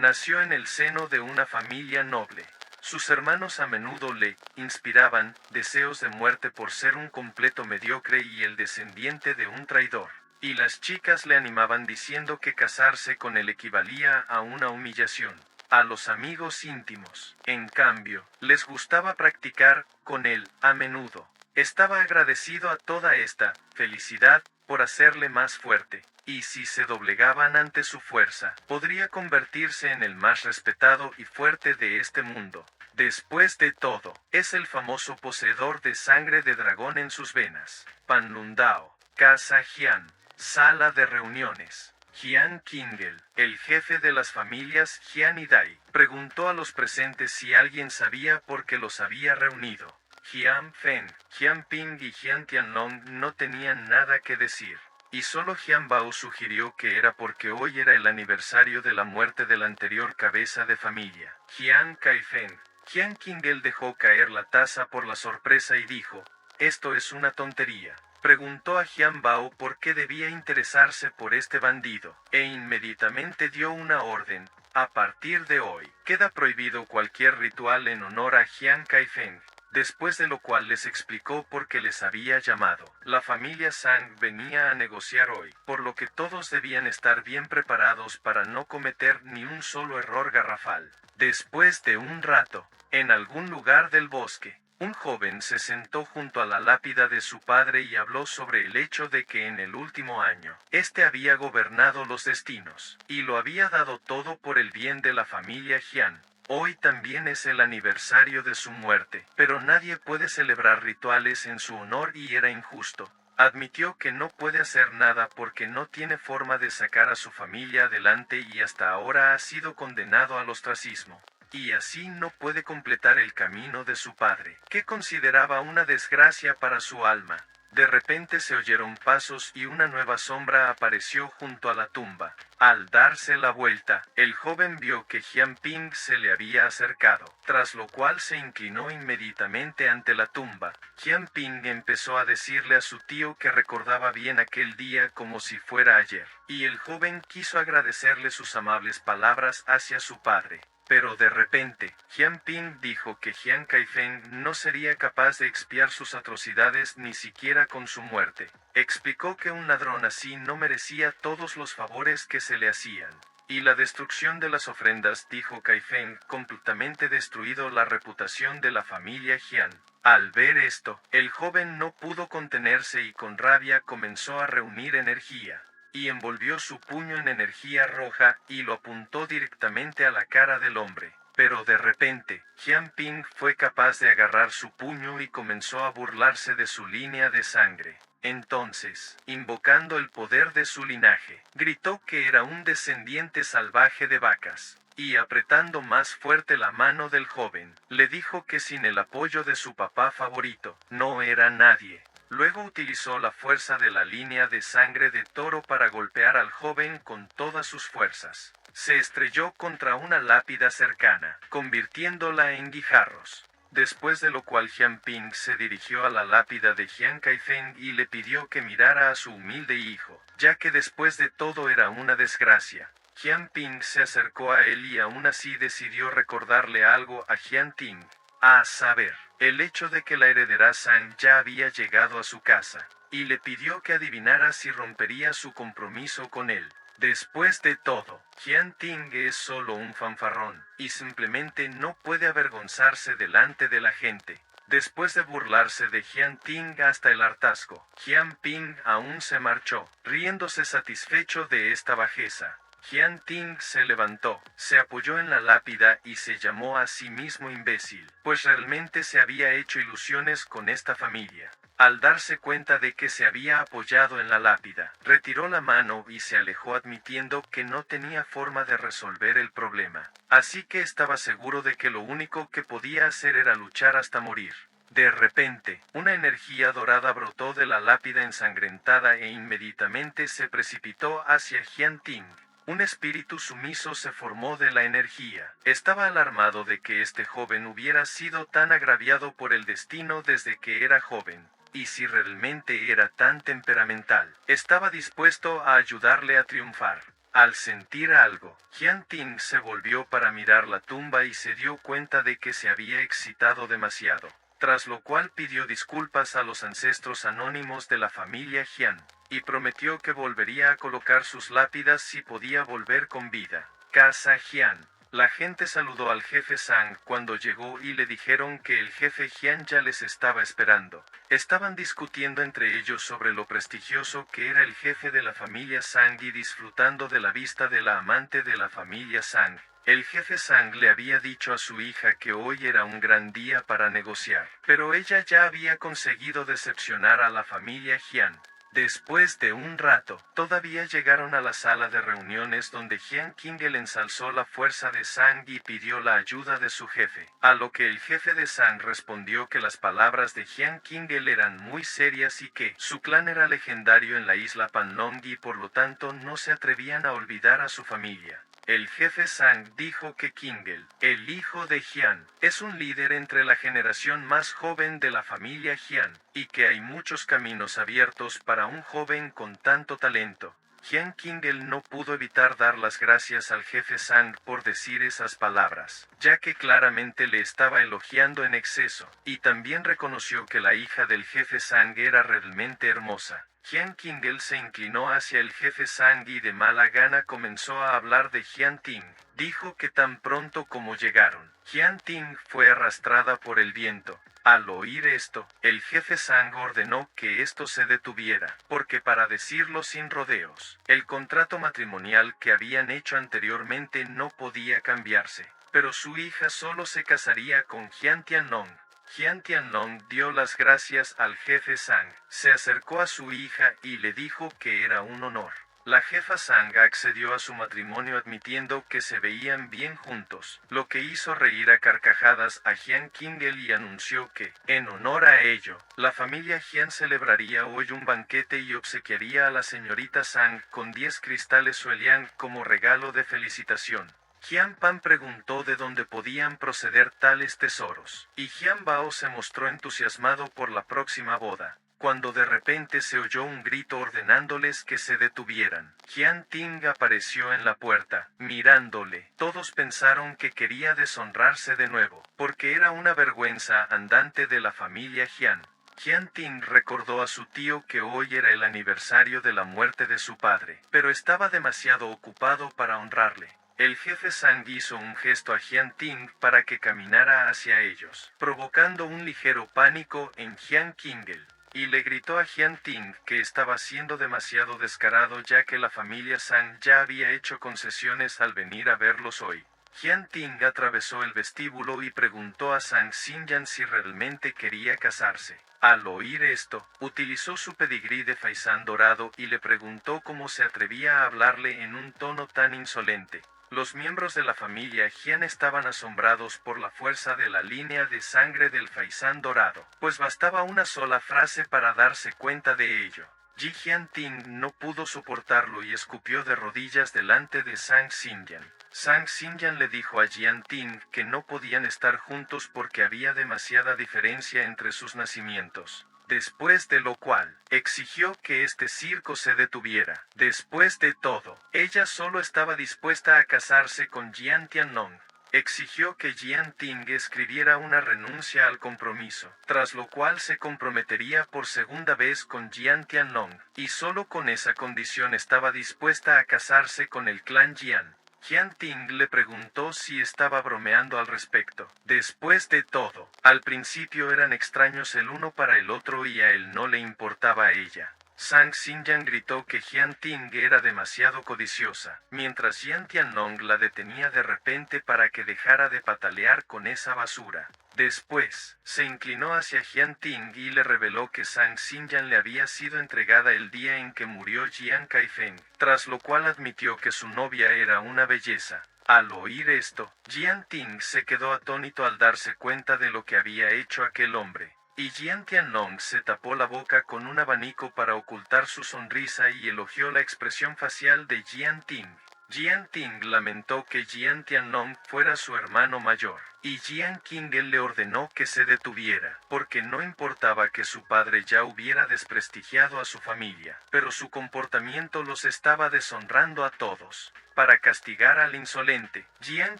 Nació en el seno de una familia noble. Sus hermanos a menudo le inspiraban deseos de muerte por ser un completo mediocre y el descendiente de un traidor. Y las chicas le animaban diciendo que casarse con él equivalía a una humillación. A los amigos íntimos, en cambio, les gustaba practicar con él a menudo. Estaba agradecido a toda esta felicidad por hacerle más fuerte, y si se doblegaban ante su fuerza, podría convertirse en el más respetado y fuerte de este mundo. Después de todo, es el famoso poseedor de sangre de dragón en sus venas. Panlundao, Casa Jian, sala de reuniones. Jian Qingel, el jefe de las familias Jian y Dai, preguntó a los presentes si alguien sabía por qué los había reunido. Jian Feng, Jian Ping y Jian Tianlong no tenían nada que decir. Y solo Jian Bao sugirió que era porque hoy era el aniversario de la muerte del anterior cabeza de familia. Jian Kaifeng, Jian Qingel dejó caer la taza por la sorpresa y dijo, «Esto es una tontería». Preguntó a Jian Bao por qué debía interesarse por este bandido, e inmediatamente dio una orden. A partir de hoy, queda prohibido cualquier ritual en honor a Jian Kaifeng. Después de lo cual les explicó por qué les había llamado. La familia Zhang venía a negociar hoy, por lo que todos debían estar bien preparados para no cometer ni un solo error garrafal. Después de un rato, en algún lugar del bosque, un joven se sentó junto a la lápida de su padre y habló sobre el hecho de que en el último año, este había gobernado los destinos, y lo había dado todo por el bien de la familia Jian. Hoy también es el aniversario de su muerte, pero nadie puede celebrar rituales en su honor y era injusto. Admitió que no puede hacer nada porque no tiene forma de sacar a su familia adelante y hasta ahora ha sido condenado al ostracismo. Y así no puede completar el camino de su padre, que consideraba una desgracia para su alma. De repente se oyeron pasos y una nueva sombra apareció junto a la tumba. Al darse la vuelta, el joven vio que Jian Ping se le había acercado, tras lo cual se inclinó inmediatamente ante la tumba. Jian Ping empezó a decirle a su tío que recordaba bien aquel día como si fuera ayer, y el joven quiso agradecerle sus amables palabras hacia su padre. Pero de repente, Jian Ping dijo que Jian Kaifeng no sería capaz de expiar sus atrocidades ni siquiera con su muerte. Explicó que un ladrón así no merecía todos los favores que se le hacían. Y la destrucción de las ofrendas, dijo Kaifeng, completamente destruido la reputación de la familia Jian. Al ver esto, el joven no pudo contenerse y con rabia comenzó a reunir energía. Y envolvió su puño en energía roja, y lo apuntó directamente a la cara del hombre. Pero de repente, Jian Ping fue capaz de agarrar su puño y comenzó a burlarse de su línea de sangre. Entonces, invocando el poder de su linaje, gritó que era un descendiente salvaje de vacas. Y apretando más fuerte la mano del joven, le dijo que sin el apoyo de su papá favorito, no era nadie. Luego utilizó la fuerza de la línea de sangre de toro para golpear al joven con todas sus fuerzas. Se estrelló contra una lápida cercana, convirtiéndola en guijarros. Después de lo cual Jian Ping se dirigió a la lápida de Jian Kaifeng y le pidió que mirara a su humilde hijo, ya que después de todo era una desgracia. Jian Ping se acercó a él y aún así decidió recordarle algo a Jian Ting. A saber, el hecho de que la heredera Zhang ya había llegado a su casa, y le pidió que adivinara si rompería su compromiso con él. Después de todo, Jian Ting es solo un fanfarrón, y simplemente no puede avergonzarse delante de la gente. Después de burlarse de Jian Ting hasta el hartazgo, Jian Ping aún se marchó, riéndose satisfecho de esta bajeza. Jian Ting se levantó, se apoyó en la lápida y se llamó a sí mismo imbécil, pues realmente se había hecho ilusiones con esta familia. Al darse cuenta de que se había apoyado en la lápida, retiró la mano y se alejó admitiendo que no tenía forma de resolver el problema. Así que estaba seguro de que lo único que podía hacer era luchar hasta morir. De repente, una energía dorada brotó de la lápida ensangrentada e inmediatamente se precipitó hacia Jian Ting. Un espíritu sumiso se formó de la energía. Estaba alarmado de que este joven hubiera sido tan agraviado por el destino desde que era joven. Y si realmente era tan temperamental, estaba dispuesto a ayudarle a triunfar. Al sentir algo, Jian Ting se volvió para mirar la tumba y se dio cuenta de que se había excitado demasiado, tras lo cual pidió disculpas a los ancestros anónimos de la familia Jian, y prometió que volvería a colocar sus lápidas si podía volver con vida. Casa Jian. La gente saludó al jefe Zhang cuando llegó y le dijeron que el jefe Jian ya les estaba esperando. Estaban discutiendo entre ellos sobre lo prestigioso que era el jefe de la familia Zhang y disfrutando de la vista de la amante de la familia Zhang. El jefe Zhang le había dicho a su hija que hoy era un gran día para negociar, pero ella ya había conseguido decepcionar a la familia Jian. Después de un rato, todavía llegaron a la sala de reuniones donde Jian Qingel ensalzó la fuerza de Zhang y pidió la ayuda de su jefe, a lo que el jefe de Zhang respondió que las palabras de Jian Qingel eran muy serias y que su clan era legendario en la isla Panlong y por lo tanto no se atrevían a olvidar a su familia. El jefe Zhang dijo que Qingel, el hijo de Jian, es un líder entre la generación más joven de la familia Jian, y que hay muchos caminos abiertos para un joven con tanto talento. Jian Qingel no pudo evitar dar las gracias al jefe Zhang por decir esas palabras, ya que claramente le estaba elogiando en exceso, y también reconoció que la hija del jefe Zhang era realmente hermosa. Jian Qingel se inclinó hacia el jefe Zhang y de mala gana comenzó a hablar de Jian Ting. Dijo que tan pronto como llegaron, Jian Ting fue arrastrada por el viento. Al oír esto, el jefe Zhang ordenó que esto se detuviera, porque para decirlo sin rodeos, el contrato matrimonial que habían hecho anteriormente no podía cambiarse, pero su hija solo se casaría con Jian Tianlong. Jian Tianlong dio las gracias al jefe Zhang, se acercó a su hija y le dijo que era un honor. La jefa Zhang accedió a su matrimonio admitiendo que se veían bien juntos, lo que hizo reír a carcajadas a Jian Qingel y anunció que, en honor a ello, la familia Jian celebraría hoy un banquete y obsequiaría a la señorita Zhang con 10 cristales Sueliang como regalo de felicitación. Jian Pan preguntó de dónde podían proceder tales tesoros, y Jian Bao se mostró entusiasmado por la próxima boda, cuando de repente se oyó un grito ordenándoles que se detuvieran. Jian Ting apareció en la puerta, mirándole. Todos pensaron que quería deshonrarse de nuevo, porque era una vergüenza andante de la familia Jian. Jian Ting recordó a su tío que hoy era el aniversario de la muerte de su padre, pero estaba demasiado ocupado para honrarle. El jefe Zhang hizo un gesto a Jian Ting para que caminara hacia ellos, provocando un ligero pánico en Jian Qingel, y le gritó a Jian Ting que estaba siendo demasiado descarado ya que la familia Zhang ya había hecho concesiones al venir a verlos hoy. Jian Ting atravesó el vestíbulo y preguntó a Zhang Xinyan si realmente quería casarse. Al oír esto, utilizó su pedigrí de faisán dorado y le preguntó cómo se atrevía a hablarle en un tono tan insolente. Los miembros de la familia Jian estaban asombrados por la fuerza de la línea de sangre del faisán dorado, pues bastaba una sola frase para darse cuenta de ello. Ji Jianting no pudo soportarlo y escupió de rodillas delante de Zhang Xinyan. Zhang Xinyan le dijo a Jianting que no podían estar juntos porque había demasiada diferencia entre sus nacimientos. Después de lo cual, exigió que este circo se detuviera. Después de todo, ella solo estaba dispuesta a casarse con Jian Tianlong. Exigió que Jian Ting escribiera una renuncia al compromiso, tras lo cual se comprometería por segunda vez con Jian Tianlong, y solo con esa condición estaba dispuesta a casarse con el clan Jian. Jian Ting le preguntó si estaba bromeando al respecto. Después de todo, al principio eran extraños el uno para el otro y a él no le importaba a ella. Zhang Xinyan gritó que Jian Ting era demasiado codiciosa, mientras Jian Tianlong la detenía de repente para que dejara de patalear con esa basura. Después, se inclinó hacia Jian Ting y le reveló que Zhang Xinyan le había sido entregada el día en que murió Jian Kaifeng, tras lo cual admitió que su novia era una belleza. Al oír esto, Jian Ting se quedó atónito al darse cuenta de lo que había hecho aquel hombre. Y Jian Tianlong se tapó la boca con un abanico para ocultar su sonrisa y elogió la expresión facial de Jian Ting. Jian Ting lamentó que Jian Tiannong fuera su hermano mayor, y Jian Qingel le ordenó que se detuviera, porque no importaba que su padre ya hubiera desprestigiado a su familia, pero su comportamiento los estaba deshonrando a todos. Para castigar al insolente, Jian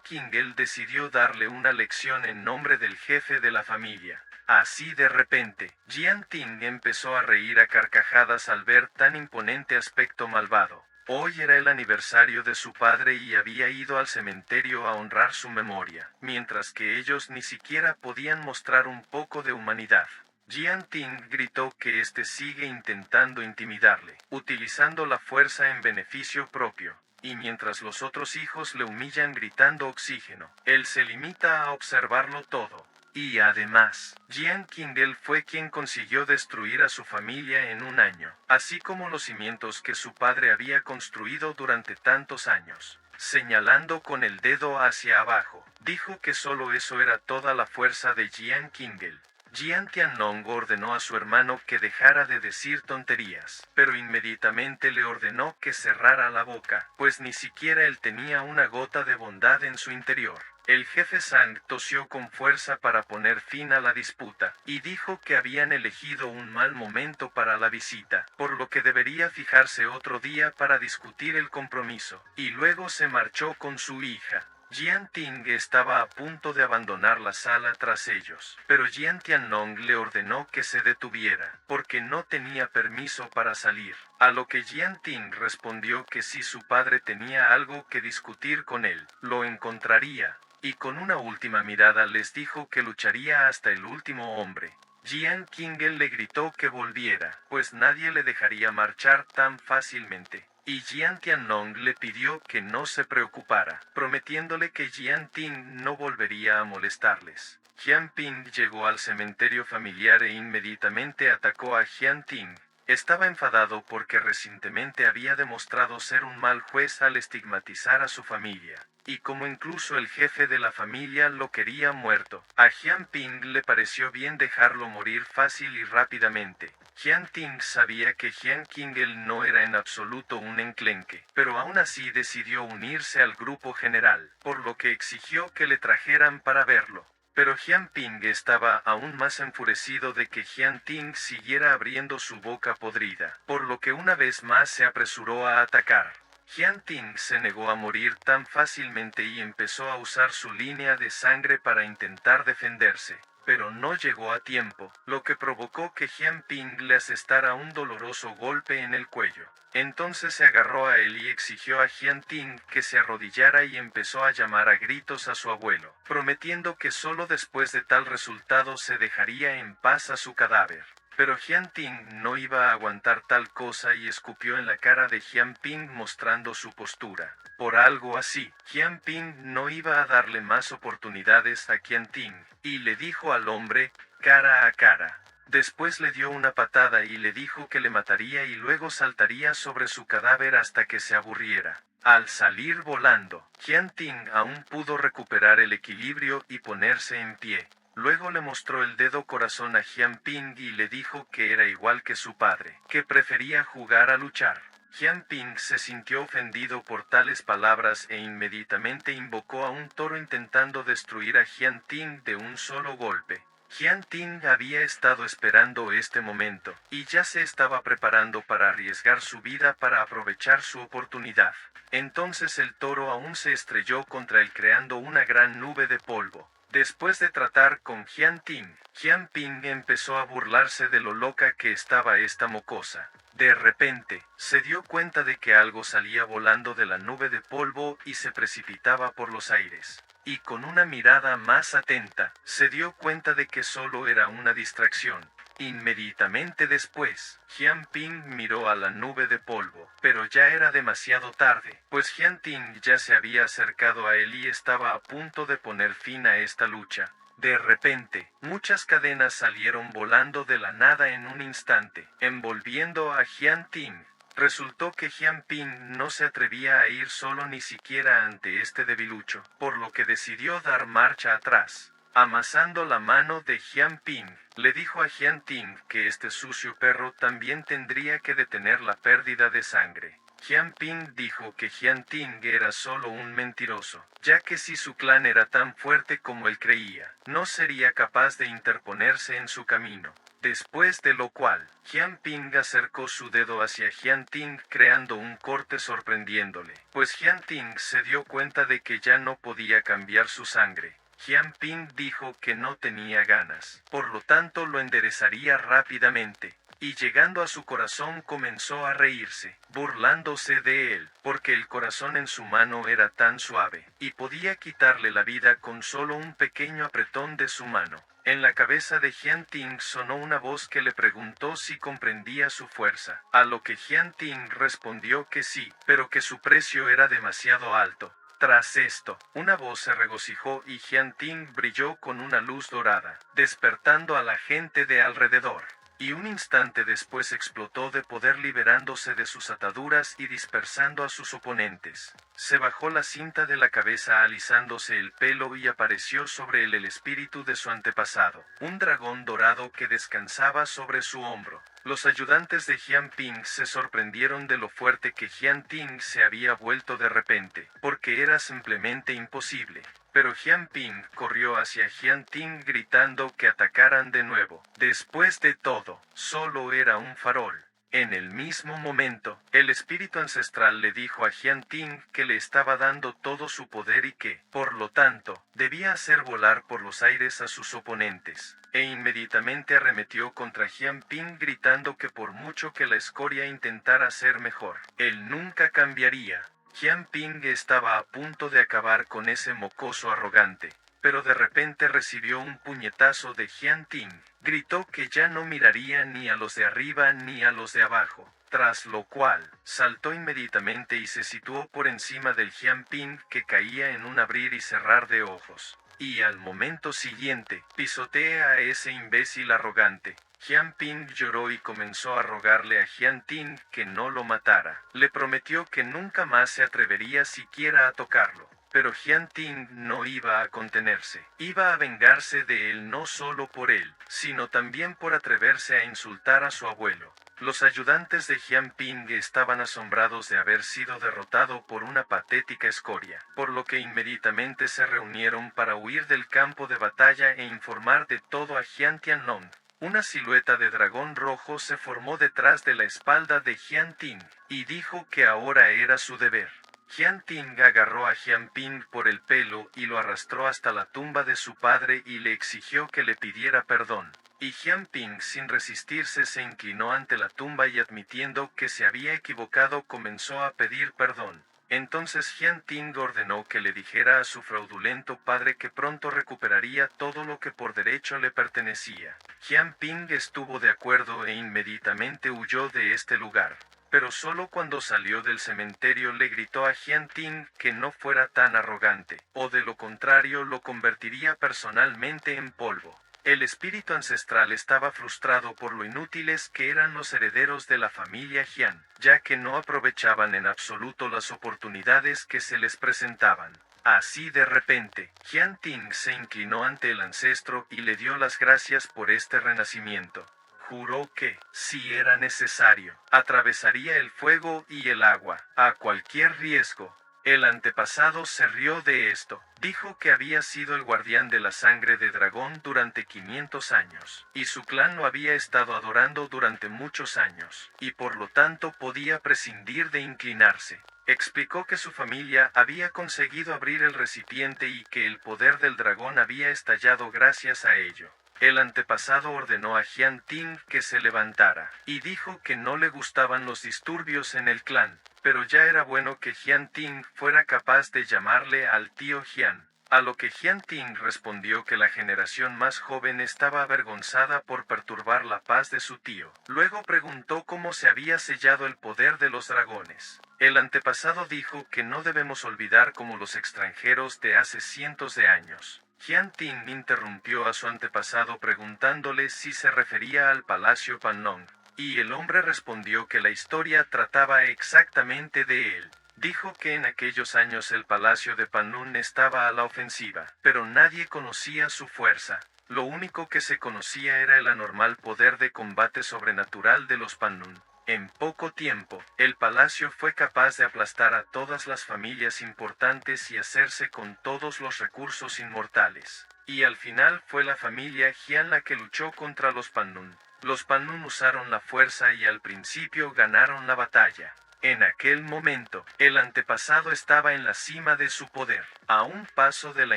Qingel decidió darle una lección en nombre del jefe de la familia. Así de repente, Jian Ting empezó a reír a carcajadas al ver tan imponente aspecto malvado. Hoy era el aniversario de su padre y había ido al cementerio a honrar su memoria, mientras que ellos ni siquiera podían mostrar un poco de humanidad. Jian Ting gritó que éste sigue intentando intimidarle, utilizando la fuerza en beneficio propio, y mientras los otros hijos le humillan gritando oxígeno, él se limita a observarlo todo. Y además, Jian Qingel fue quien consiguió destruir a su familia en un año, así como los cimientos que su padre había construido durante tantos años. Señalando con el dedo hacia abajo, dijo que solo eso era toda la fuerza de Jian Qingel. Jian Tiannong ordenó a su hermano que dejara de decir tonterías, pero inmediatamente le ordenó que cerrara la boca, pues ni siquiera él tenía una gota de bondad en su interior. El jefe Zhang tosió con fuerza para poner fin a la disputa, y dijo que habían elegido un mal momento para la visita, por lo que debería fijarse otro día para discutir el compromiso, y luego se marchó con su hija. Jian Ting estaba a punto de abandonar la sala tras ellos, pero Jian Tiannong le ordenó que se detuviera, porque no tenía permiso para salir, a lo que Jian Ting respondió que si su padre tenía algo que discutir con él, lo encontraría, y con una última mirada les dijo que lucharía hasta el último hombre. Jian Qingel le gritó que volviera, pues nadie le dejaría marchar tan fácilmente. Y Jian Tiannong le pidió que no se preocupara, prometiéndole que Jian Ting no volvería a molestarles. Jian Ping llegó al cementerio familiar e inmediatamente atacó a Jian Ting. Estaba enfadado porque recientemente había demostrado ser un mal juez al estigmatizar a su familia, y como incluso el jefe de la familia lo quería muerto, a Jian Ping le pareció bien dejarlo morir fácil y rápidamente. Jian Ting sabía que Jian Qingel no era en absoluto un enclenque, pero aún así decidió unirse al grupo general, por lo que exigió que le trajeran para verlo. Pero Jian Ping estaba aún más enfurecido de que Jian Ting siguiera abriendo su boca podrida, por lo que una vez más se apresuró a atacar. Jian Ting se negó a morir tan fácilmente y empezó a usar su línea de sangre para intentar defenderse, pero no llegó a tiempo, lo que provocó que Jian Ping le asestara un doloroso golpe en el cuello. Entonces se agarró a él y exigió a Jian Ting que se arrodillara y empezó a llamar a gritos a su abuelo, prometiendo que solo después de tal resultado se dejaría en paz a su cadáver. Pero Jian Ting no iba a aguantar tal cosa y escupió en la cara de Jian Ping mostrando su postura. Por algo así, Jian Ping no iba a darle más oportunidades a Jian Ting, y le dijo al hombre, cara a cara. Después le dio una patada y le dijo que le mataría y luego saltaría sobre su cadáver hasta que se aburriera. Al salir volando, Jian Ting aún pudo recuperar el equilibrio y ponerse en pie. Luego le mostró el dedo corazón a Jian Ping y le dijo que era igual que su padre, que prefería jugar a luchar. Jian Ping se sintió ofendido por tales palabras e inmediatamente invocó a un toro intentando destruir a Jian Ting de un solo golpe. Jian Ting había estado esperando este momento, y ya se estaba preparando para arriesgar su vida para aprovechar su oportunidad. Entonces el toro aún se estrelló contra él creando una gran nube de polvo. Después de tratar con Jian Ting, Jian Ping empezó a burlarse de lo loca que estaba esta mocosa. De repente, se dio cuenta de que algo salía volando de la nube de polvo y se precipitaba por los aires. Y con una mirada más atenta, se dio cuenta de que solo era una distracción. Inmediatamente después, Jian Ping miró a la nube de polvo, pero ya era demasiado tarde, pues Jian Ting ya se había acercado a él y estaba a punto de poner fin a esta lucha. De repente, muchas cadenas salieron volando de la nada en un instante, envolviendo a Jian Ting. Resultó que Jian Ping no se atrevía a ir solo ni siquiera ante este debilucho, por lo que decidió dar marcha atrás. Amasando la mano de Jian Ping, le dijo a Jian Ting que este sucio perro también tendría que detener la pérdida de sangre. Jian Ping dijo que Jian Ting era solo un mentiroso, ya que si su clan era tan fuerte como él creía, no sería capaz de interponerse en su camino. Después de lo cual, Jian Ping acercó su dedo hacia Jian Ting creando un corte sorprendiéndole, pues Jian Ting se dio cuenta de que ya no podía cambiar su sangre. Jian Ping dijo que no tenía ganas, por lo tanto lo enderezaría rápidamente, y llegando a su corazón comenzó a reírse, burlándose de él, porque el corazón en su mano era tan suave, y podía quitarle la vida con solo un pequeño apretón de su mano. En la cabeza de Jian Ting sonó una voz que le preguntó si comprendía su fuerza, a lo que Jian Ting respondió que sí, pero que su precio era demasiado alto. Tras esto, una voz se regocijó y Jian Ting brilló con una luz dorada, despertando a la gente de alrededor. Y un instante después explotó de poder liberándose de sus ataduras y dispersando a sus oponentes. Se bajó la cinta de la cabeza alisándose el pelo y apareció sobre él el espíritu de su antepasado, un dragón dorado que descansaba sobre su hombro. Los ayudantes de Jian Ping se sorprendieron de lo fuerte que Jian Ting se había vuelto de repente, porque era simplemente imposible. Pero Jian Ping corrió hacia Jian Ting gritando que atacaran de nuevo. Después de todo, solo era un farol. En el mismo momento, el espíritu ancestral le dijo a Jian Ting que le estaba dando todo su poder y que, por lo tanto, debía hacer volar por los aires a sus oponentes, e inmediatamente arremetió contra Jian Ping gritando que por mucho que la escoria intentara ser mejor, él nunca cambiaría. Jian Ping estaba a punto de acabar con ese mocoso arrogante, pero de repente recibió un puñetazo de Jian Ting. Gritó que ya no miraría ni a los de arriba ni a los de abajo, tras lo cual, saltó inmediatamente y se situó por encima del Jian Ping que caía en un abrir y cerrar de ojos. Y al momento siguiente, pisotea a ese imbécil arrogante. Jian Ping lloró y comenzó a rogarle a Jian Ting que no lo matara. Le prometió que nunca más se atrevería siquiera a tocarlo. Pero Jian Ting no iba a contenerse. Iba a vengarse de él no solo por él, sino también por atreverse a insultar a su abuelo. Los ayudantes de Jian Ping estaban asombrados de haber sido derrotado por una patética escoria, por lo que inmediatamente se reunieron para huir del campo de batalla e informar de todo a Jian Tianlong. Una silueta de dragón rojo se formó detrás de la espalda de Jian Ting, y dijo que ahora era su deber. Jian Ting agarró a Jian Ping por el pelo y lo arrastró hasta la tumba de su padre y le exigió que le pidiera perdón. Y Jian Ping sin resistirse se inclinó ante la tumba y admitiendo que se había equivocado comenzó a pedir perdón. Entonces Jian Ting ordenó que le dijera a su fraudulento padre que pronto recuperaría todo lo que por derecho le pertenecía. Jian Ping estuvo de acuerdo e inmediatamente huyó de este lugar. Pero solo cuando salió del cementerio le gritó a Jian Ting que no fuera tan arrogante, o de lo contrario lo convertiría personalmente en polvo. El espíritu ancestral estaba frustrado por lo inútiles que eran los herederos de la familia Jian, ya que no aprovechaban en absoluto las oportunidades que se les presentaban. Así de repente, Jian Ting se inclinó ante el ancestro y le dio las gracias por este renacimiento. Juró que, si era necesario, atravesaría el fuego y el agua, a cualquier riesgo. El antepasado se rió de esto, dijo que había sido el guardián de la sangre de dragón durante 500 años, y su clan lo había estado adorando durante muchos años, y por lo tanto podía prescindir de inclinarse. Explicó que su familia había conseguido abrir el recipiente y que el poder del dragón había estallado gracias a ello. El antepasado ordenó a Jian Ting que se levantara, y dijo que no le gustaban los disturbios en el clan, pero ya era bueno que Jian Ting fuera capaz de llamarle al tío Jian. A lo que Jian Ting respondió que la generación más joven estaba avergonzada por perturbar la paz de su tío. Luego preguntó cómo se había sellado el poder de los dragones. El antepasado dijo que no debemos olvidar como los extranjeros de hace cientos de años. Jian Ting interrumpió a su antepasado preguntándole si se refería al palacio Panlong, y el hombre respondió que la historia trataba exactamente de él. Dijo que en aquellos años el palacio de Panlong estaba a la ofensiva, pero nadie conocía su fuerza. Lo único que se conocía era el anormal poder de combate sobrenatural de los Panlong. En poco tiempo, el palacio fue capaz de aplastar a todas las familias importantes y hacerse con todos los recursos inmortales. Y al final fue la familia Jian la que luchó contra los Pannun. Los Pannun usaron la fuerza y al principio ganaron la batalla. En aquel momento, el antepasado estaba en la cima de su poder, a un paso de la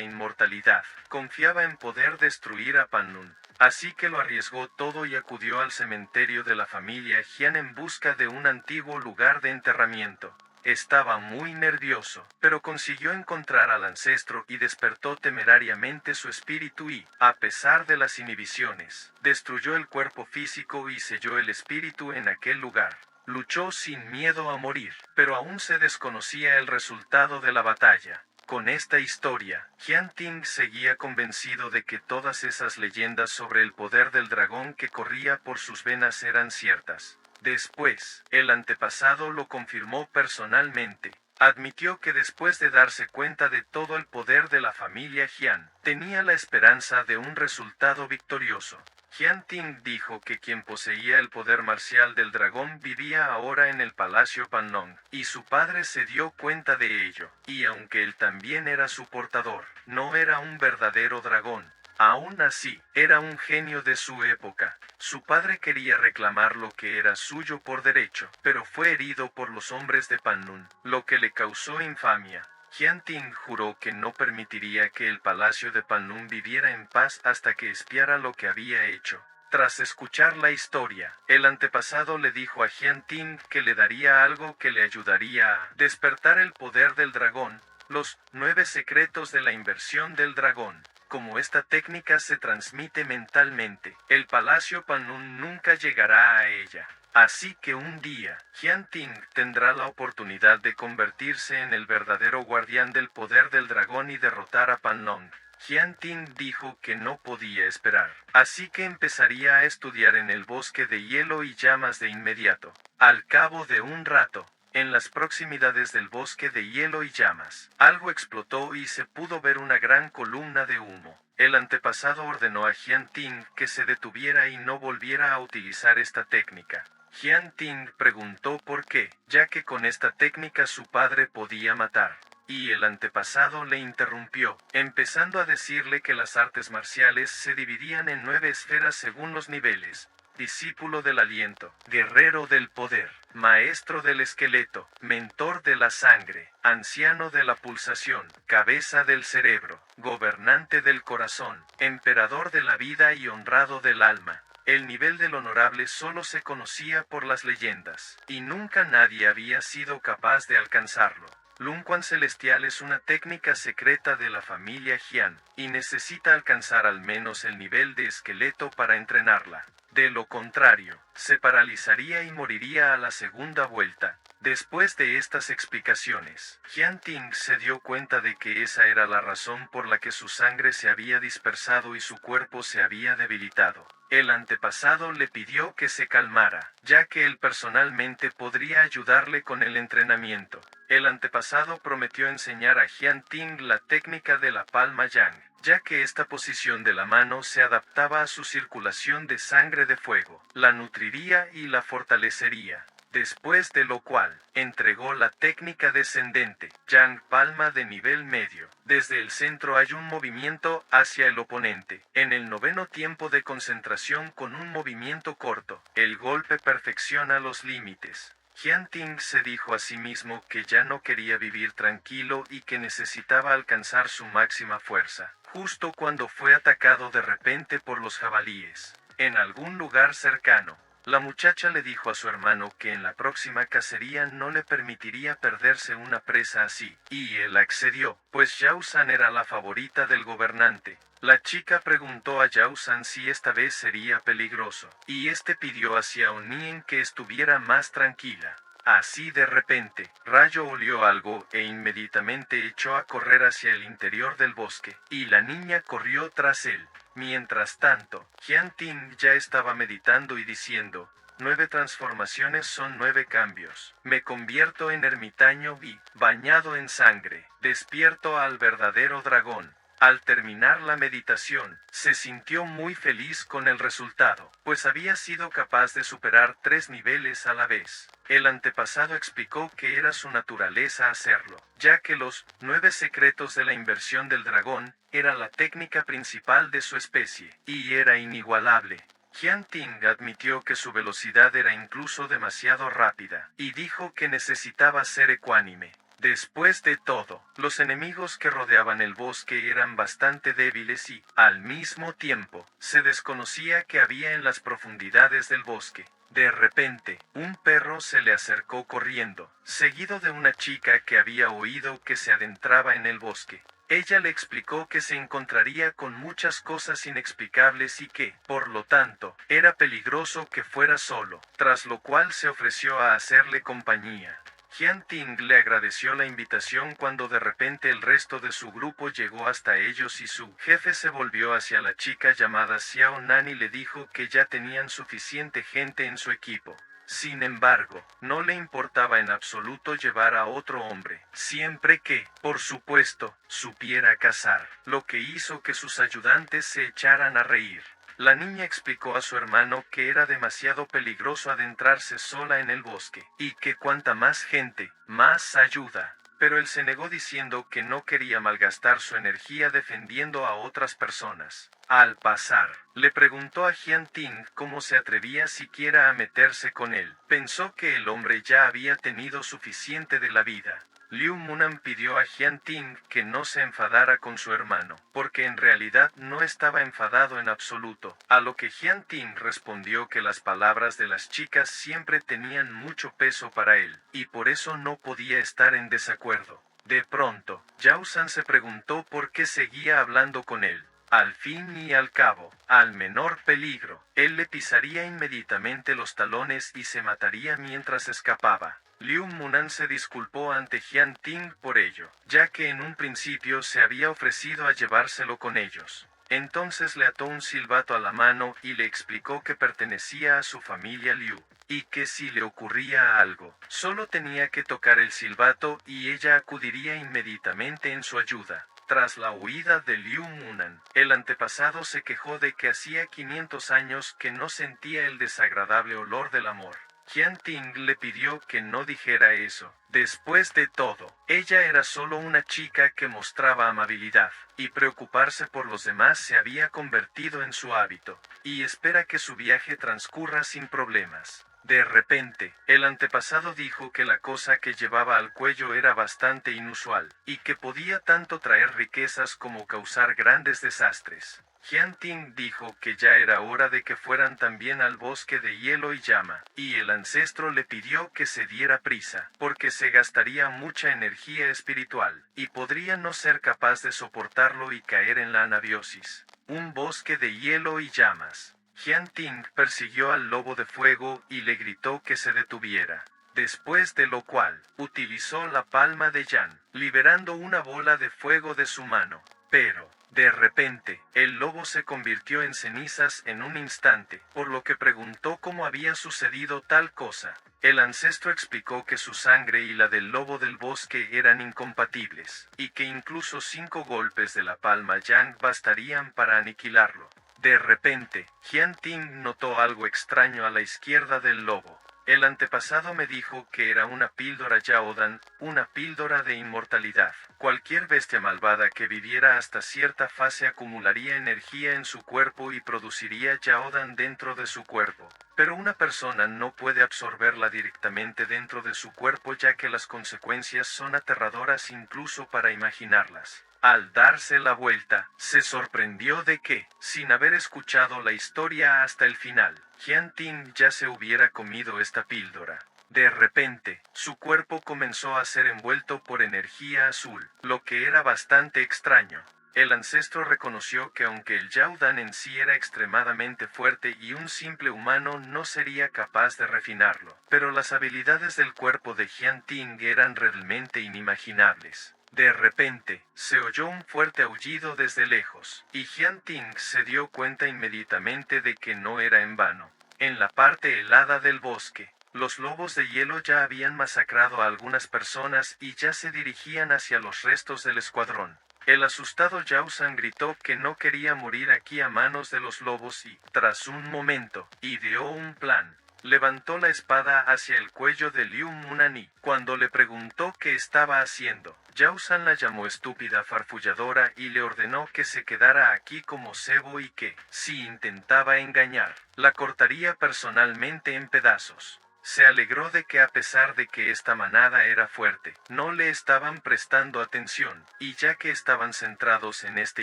inmortalidad. Confiaba en poder destruir a Pannun. Así que lo arriesgó todo y acudió al cementerio de la familia Jian en busca de un antiguo lugar de enterramiento. Estaba muy nervioso, pero consiguió encontrar al ancestro y despertó temerariamente su espíritu y, a pesar de las inhibiciones, destruyó el cuerpo físico y selló el espíritu en aquel lugar. Luchó sin miedo a morir, pero aún se desconocía el resultado de la batalla. Con esta historia, Jian Ting seguía convencido de que todas esas leyendas sobre el poder del dragón que corría por sus venas eran ciertas. Después, el antepasado lo confirmó personalmente. Admitió que después de darse cuenta de todo el poder de la familia Jian, tenía la esperanza de un resultado victorioso. Jian Ting dijo que quien poseía el poder marcial del dragón vivía ahora en el palacio Pannong, y su padre se dio cuenta de ello, y aunque él también era su portador, no era un verdadero dragón. Aún así, era un genio de su época. Su padre quería reclamar lo que era suyo por derecho, pero fue herido por los hombres de Pannun, lo que le causó infamia. Jian Ting juró que no permitiría que el palacio de Pannun viviera en paz hasta que espiara lo que había hecho. Tras escuchar la historia, el antepasado le dijo a Jian Ting que le daría algo que le ayudaría a despertar el poder del dragón, los 9 secretos de la inversión del dragón. Como esta técnica se transmite mentalmente, el palacio Pannun nunca llegará a ella. Así que un día, Jian Ting tendrá la oportunidad de convertirse en el verdadero guardián del poder del dragón y derrotar a Pannong. Jian Ting dijo que no podía esperar, así que empezaría a estudiar en el bosque de hielo y llamas de inmediato. Al cabo de un rato, en las proximidades del bosque de hielo y llamas, algo explotó y se pudo ver una gran columna de humo. El antepasado ordenó a Jian Ting que se detuviera y no volviera a utilizar esta técnica. Jian Ting preguntó por qué, ya que con esta técnica su padre podía matar. Y el antepasado le interrumpió, empezando a decirle que las artes marciales se dividían en 9 esferas según los niveles: discípulo del aliento, guerrero del poder, maestro del esqueleto, mentor de la sangre, anciano de la pulsación, cabeza del cerebro, gobernante del corazón, emperador de la vida y honrado del alma. El nivel del honorable solo se conocía por las leyendas, y nunca nadie había sido capaz de alcanzarlo. Lun Quan Celestial es una técnica secreta de la familia Jian, y necesita alcanzar al menos el nivel de esqueleto para entrenarla. De lo contrario, se paralizaría y moriría a la segunda vuelta. Después de estas explicaciones, Jian Ting se dio cuenta de que esa era la razón por la que su sangre se había dispersado y su cuerpo se había debilitado. El antepasado le pidió que se calmara, ya que él personalmente podría ayudarle con el entrenamiento. El antepasado prometió enseñar a Jian Ting la técnica de la palma yang, ya que esta posición de la mano se adaptaba a su circulación de sangre de fuego, la nutriría y la fortalecería. Después de lo cual, entregó la técnica descendente, yang palma de nivel medio. Desde el centro hay un movimiento hacia el oponente. En el 9º tiempo de concentración con un movimiento corto, el golpe perfecciona los límites. Jian Ting se dijo a sí mismo que ya no quería vivir tranquilo y que necesitaba alcanzar su máxima fuerza, justo cuando fue atacado de repente por los jabalíes. En algún lugar cercano, la muchacha le dijo a su hermano que en la próxima cacería no le permitiría perderse una presa así, y él accedió, pues Yao San era la favorita del gobernante. La chica preguntó a Yao San si esta vez sería peligroso, y este pidió a Xiao Nien que estuviera más tranquila. Así de repente, Rayo olió algo e inmediatamente echó a correr hacia el interior del bosque, y la niña corrió tras él. Mientras tanto, Jian Ting ya estaba meditando y diciendo: 9 transformaciones son 9 cambios. Me convierto en ermitaño y, bañado en sangre, despierto al verdadero dragón. Al terminar la meditación, se sintió muy feliz con el resultado, pues había sido capaz de superar 3 niveles a la vez. El antepasado explicó que era su naturaleza hacerlo, ya que los 9 secretos de la inversión del dragón era la técnica principal de su especie, y era inigualable. Jian Ting admitió que su velocidad era incluso demasiado rápida, y dijo que necesitaba ser ecuánime. Después de todo, los enemigos que rodeaban el bosque eran bastante débiles y, al mismo tiempo, se desconocía que había en las profundidades del bosque. De repente, un perro se le acercó corriendo, seguido de una chica que había oído que se adentraba en el bosque. Ella le explicó que se encontraría con muchas cosas inexplicables y que, por lo tanto, era peligroso que fuera solo, tras lo cual se ofreció a hacerle compañía. Jian Ting le agradeció la invitación cuando de repente el resto de su grupo llegó hasta ellos y su jefe se volvió hacia la chica llamada Xiao Nan y le dijo que ya tenían suficiente gente en su equipo. Sin embargo, no le importaba en absoluto llevar a otro hombre, siempre que, por supuesto, supiera cazar, lo que hizo que sus ayudantes se echaran a reír. La niña explicó a su hermano que era demasiado peligroso adentrarse sola en el bosque, y que cuanta más gente, más ayuda. Pero él se negó diciendo que no quería malgastar su energía defendiendo a otras personas. Al pasar, le preguntó a Jian Ting cómo se atrevía siquiera a meterse con él. Pensó que el hombre ya había tenido suficiente de la vida. Liu Munan pidió a Jian Ting que no se enfadara con su hermano, porque en realidad no estaba enfadado en absoluto, a lo que Jian Ting respondió que las palabras de las chicas siempre tenían mucho peso para él, y por eso no podía estar en desacuerdo. De pronto, Yao San se preguntó por qué seguía hablando con él. Al fin y al cabo, al menor peligro, él le pisaría inmediatamente los talones y se mataría mientras escapaba. Liu Munan se disculpó ante Jian Ting por ello, ya que en un principio se había ofrecido a llevárselo con ellos. Entonces le ató un silbato a la mano y le explicó que pertenecía a su familia Liu, y que si le ocurría algo, solo tenía que tocar el silbato y ella acudiría inmediatamente en su ayuda. Tras la huida de Liu Munan, el antepasado se quejó de que hacía 500 años que no sentía el desagradable olor del amor. Jian Ting le pidió que no dijera eso. Después de todo, ella era solo una chica que mostraba amabilidad, y preocuparse por los demás se había convertido en su hábito, y espera que su viaje transcurra sin problemas. De repente, el antepasado dijo que la cosa que llevaba al cuello era bastante inusual, y que podía tanto traer riquezas como causar grandes desastres. Jian Ting dijo que ya era hora de que fueran también al bosque de hielo y llama, y el ancestro le pidió que se diera prisa, porque se gastaría mucha energía espiritual, y podría no ser capaz de soportarlo y caer en la anabiosis. Un bosque de hielo y llamas. Jian Ting persiguió al lobo de fuego y le gritó que se detuviera. Después de lo cual, utilizó la palma de Yan, liberando una bola de fuego de su mano. Pero, de repente, el lobo se convirtió en cenizas en un instante, por lo que preguntó cómo había sucedido tal cosa. El ancestro explicó que su sangre y la del lobo del bosque eran incompatibles, y que incluso 5 golpes de la palma Yang bastarían para aniquilarlo. De repente, Jian Ting notó algo extraño a la izquierda del lobo. El antepasado me dijo que era una píldora Yaodan, una píldora de inmortalidad. Cualquier bestia malvada que viviera hasta cierta fase acumularía energía en su cuerpo y produciría Yaodan dentro de su cuerpo. Pero una persona no puede absorberla directamente dentro de su cuerpo ya que las consecuencias son aterradoras incluso para imaginarlas. Al darse la vuelta, se sorprendió de que, sin haber escuchado la historia hasta el final, Jian Ting ya se hubiera comido esta píldora. De repente, su cuerpo comenzó a ser envuelto por energía azul, lo que era bastante extraño. El ancestro reconoció que aunque el Yaodan en sí era extremadamente fuerte y un simple humano no sería capaz de refinarlo, pero las habilidades del cuerpo de Jian Ting eran realmente inimaginables. De repente, se oyó un fuerte aullido desde lejos, y Jian Ting se dio cuenta inmediatamente de que no era en vano. En la parte helada del bosque, los lobos de hielo ya habían masacrado a algunas personas y ya se dirigían hacia los restos del escuadrón. El asustado Yao San gritó que no quería morir aquí a manos de los lobos y, tras un momento, ideó un plan. Levantó la espada hacia el cuello de Liu Munan y, cuando le preguntó qué estaba haciendo, Yao San la llamó estúpida farfulladora y le ordenó que se quedara aquí como cebo y que, si intentaba engañar, la cortaría personalmente en pedazos. Se alegró de que a pesar de que esta manada era fuerte, no le estaban prestando atención, y ya que estaban centrados en este